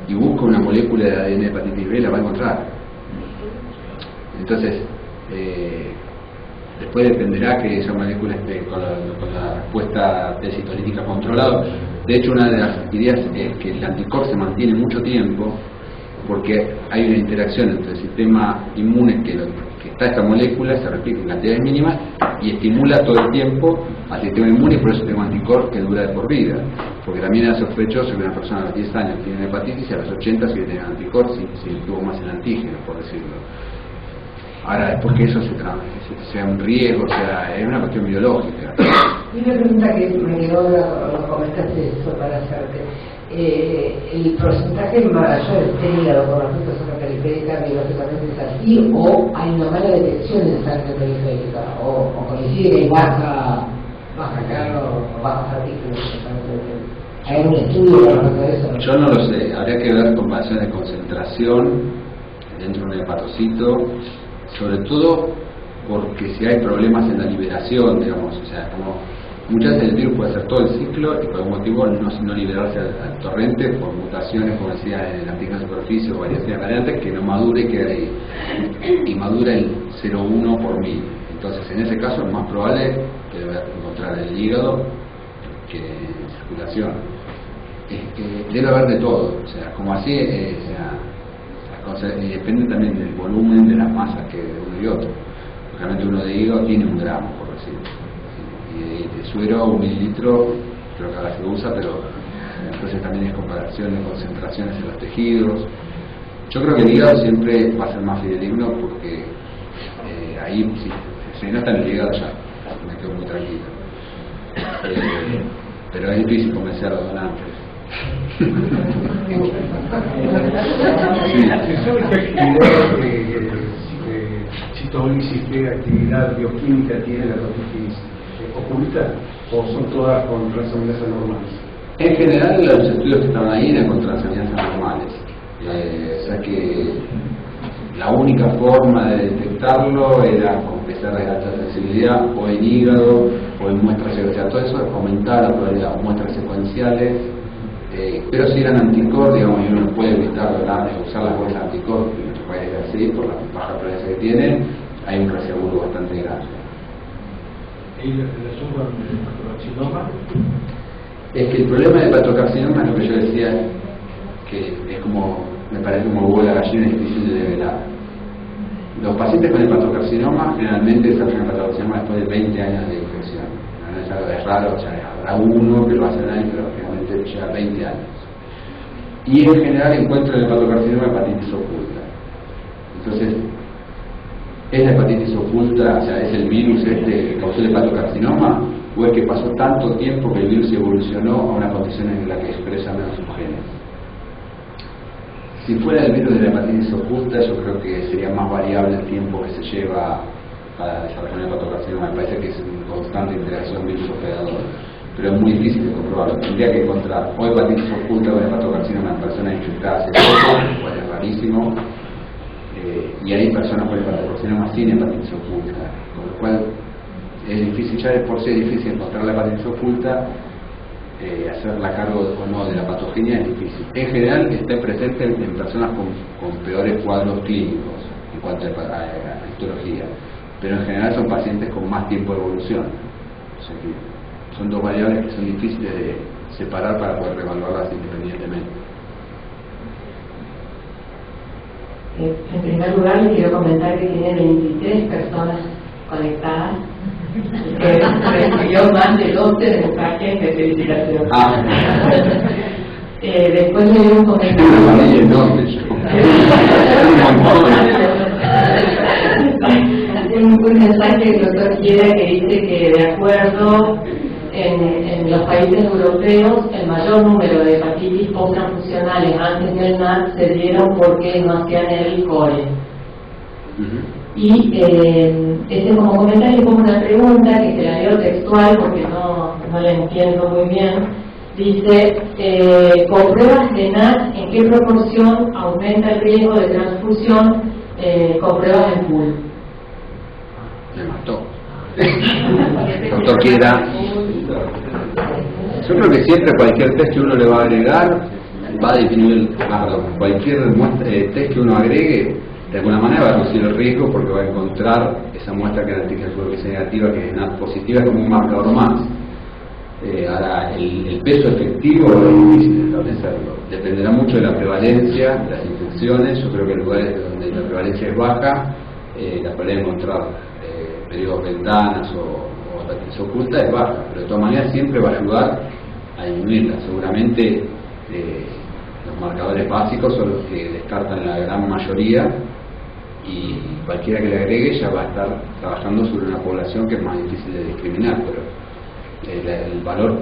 y busca una molécula de ADN de hepatitis B, la va a encontrar. Entonces después dependerá que esa molécula esté con la respuesta de citolítica controlada. De hecho, una de las ideas es que el anticor se mantiene mucho tiempo porque hay una interacción entre el sistema inmune que está esta molécula, se replica en cantidades mínimas y estimula todo el tiempo al sistema inmune, y por eso tengo anticor que dura de por vida, porque también era sospechoso que una persona a los 10 años tiene hepatitis y a los 80 sigue teniendo anticor si tuvo más el antígeno, por decirlo. Ahora, después que eso sea un riesgo, o sea, es una cuestión biológica. Y una pregunta que me quedó, lo comentaste eso para hacerte. ¿El porcentaje mayor del hígado con respecto a zona periférica biológicamente es así, o hay una mala detección en sangre periférica, o coincide y baja cargo o bajas partículas en sangre periférica? ¿Hay un estudio con respecto a eso? Yo no lo sé, habría que ver comparaciones de concentración dentro de un hepatocito, sobre todo porque si hay problemas en la liberación, digamos, o sea, como muchas veces el virus puede hacer todo el ciclo y por algún motivo no liberarse al torrente por mutaciones, como decía, en la antígeno de superficie o variaciones de variantes, que no madure y queda ahí, y madura el 0,1 por mil. Entonces, en ese caso es más probable que debe encontrar el hígado que en circulación. Debe haber de todo, o sea, como así, y depende también del volumen de las masas que de uno y otro. Realmente uno de hígado tiene 1 gramo, por decirlo, y de suero 1 mililitro, creo que ahora se usa, pero entonces también es comparación de concentraciones en los tejidos. Yo creo que el hígado siempre va a ser más fidedigno porque ahí si no está en el hígado ya me quedo muy tranquilo, pero es difícil convencer a los donantes. ¿Se sabe qué actividad citólisis, qué actividad bioquímica tiene la hepatitis oculta, o son todas con transaminasas normales? En general, los estudios que estaban ahí eran con transaminasas normales, o sea que la única forma de detectarlo era con PCR de alta sensibilidad, o en hígado, o en muestras, o sea, todo eso aumentaba la probabilidad, muestras secuenciales. Pero si eran anticor, digamos, y uno puede evitar usar las bolsas anticor, que en nuestro país es así, por la baja prevalencia que tienen, hay un reseguro bastante grande. ¿Y la relación con el hepatocarcinoma? Es que el problema del hepatocarcinoma es lo que yo decía, que es como, me parece como huevo de la gallina, difícil de develar. Los pacientes con hepatocarcinoma generalmente desarrollan hepatocarcinoma después de 20 años de infección. No es raro, o sea, habrá uno que lo hace nadie, pero generalmente lleva 20 años. Y en general encuentro el hepatocarcinoma hepatitis oculta. Entonces, ¿es la hepatitis oculta, o sea, es el virus que causó el hepatocarcinoma? ¿O es que pasó tanto tiempo que el virus evolucionó a una condición en la que expresa menos sus genes? Si fuera el virus de la hepatitis oculta, yo creo que sería más variable el tiempo que se lleva para desarrollar un hepatocarcinoma. Me parece que es una constante interacción virus-hospedador, pero es muy difícil de comprobarlo. Tendría que encontrar o hepatitis oculta o hepatocarcinoma en personas infectadas hace poco, lo cual es rarísimo, y hay personas con hepatocarcinoma sin hepatitis oculta, con lo cual es difícil, ya de por sí es difícil encontrar la hepatitis oculta, hacerla cargo o no de la patogenia es difícil. En general está presente en personas con peores cuadros clínicos en cuanto a histología, pero en general son pacientes con más tiempo de evolución. O sea que son dos variables que son difíciles de separar para poder evaluarlas independientemente. En primer lugar, les quiero comentar que tiene 23 personas conectada, que recibió más de 12 mensajes de felicitación. Después me dio un comentario. Un mensaje del doctor Quiera que dice que de acuerdo en los países europeos el mayor número de hepatitis post-transfusionales antes del NAT se dieron porque no hacían el CORE. Y ese como comentario como una pregunta que se la leo textual porque no la entiendo muy bien. Dice, con pruebas de NAT, ¿en qué proporción aumenta el riesgo de transfusión con pruebas en pool? Me mató. Doctor Quiera. Yo creo que siempre cualquier test que uno le va a agregar va a disminuir, cualquier test que uno agregue de alguna manera va a reducir el riesgo porque va a encontrar esa muestra que es antígena negativa, que es NAT positiva, como un marcador más. Ahora, el peso efectivo es difícil de establecerlo. Dependerá mucho de la prevalencia de las infecciones. Yo creo que en lugares donde la prevalencia es baja, la probabilidad de encontrar periodos ventanas o hepatitis oculta es baja, pero de todas maneras siempre va a ayudar a disminuirla. Seguramente los marcadores básicos son los que descartan la gran mayoría y cualquiera que le agregue ya va a estar trabajando sobre una población que es más difícil de discriminar, pero el valor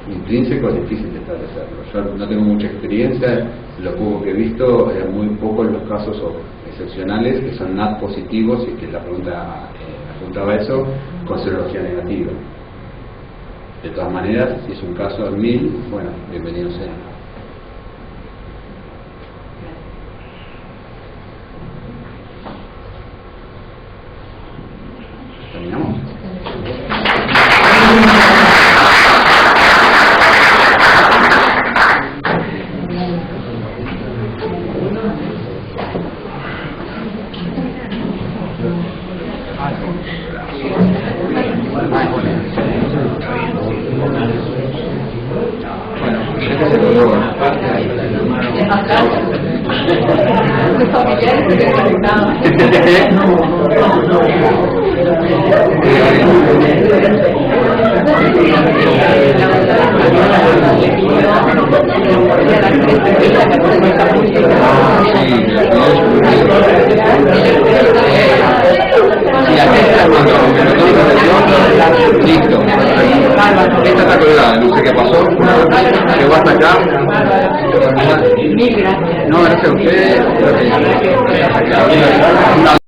intrínseco es difícil de establecerlo. Yo no tengo mucha experiencia, lo poco que he visto es muy poco en los casos excepcionales que son NAT positivos y que la pregunta apuntaba a eso con serología negativa. De todas maneras, si es un caso en 1000, bueno, bienvenido sea. ¿Terminamos? Listo. Esta está colgada, no sé qué pasó. Llegó hasta acá. Mil gracias. No, gracias a ustedes.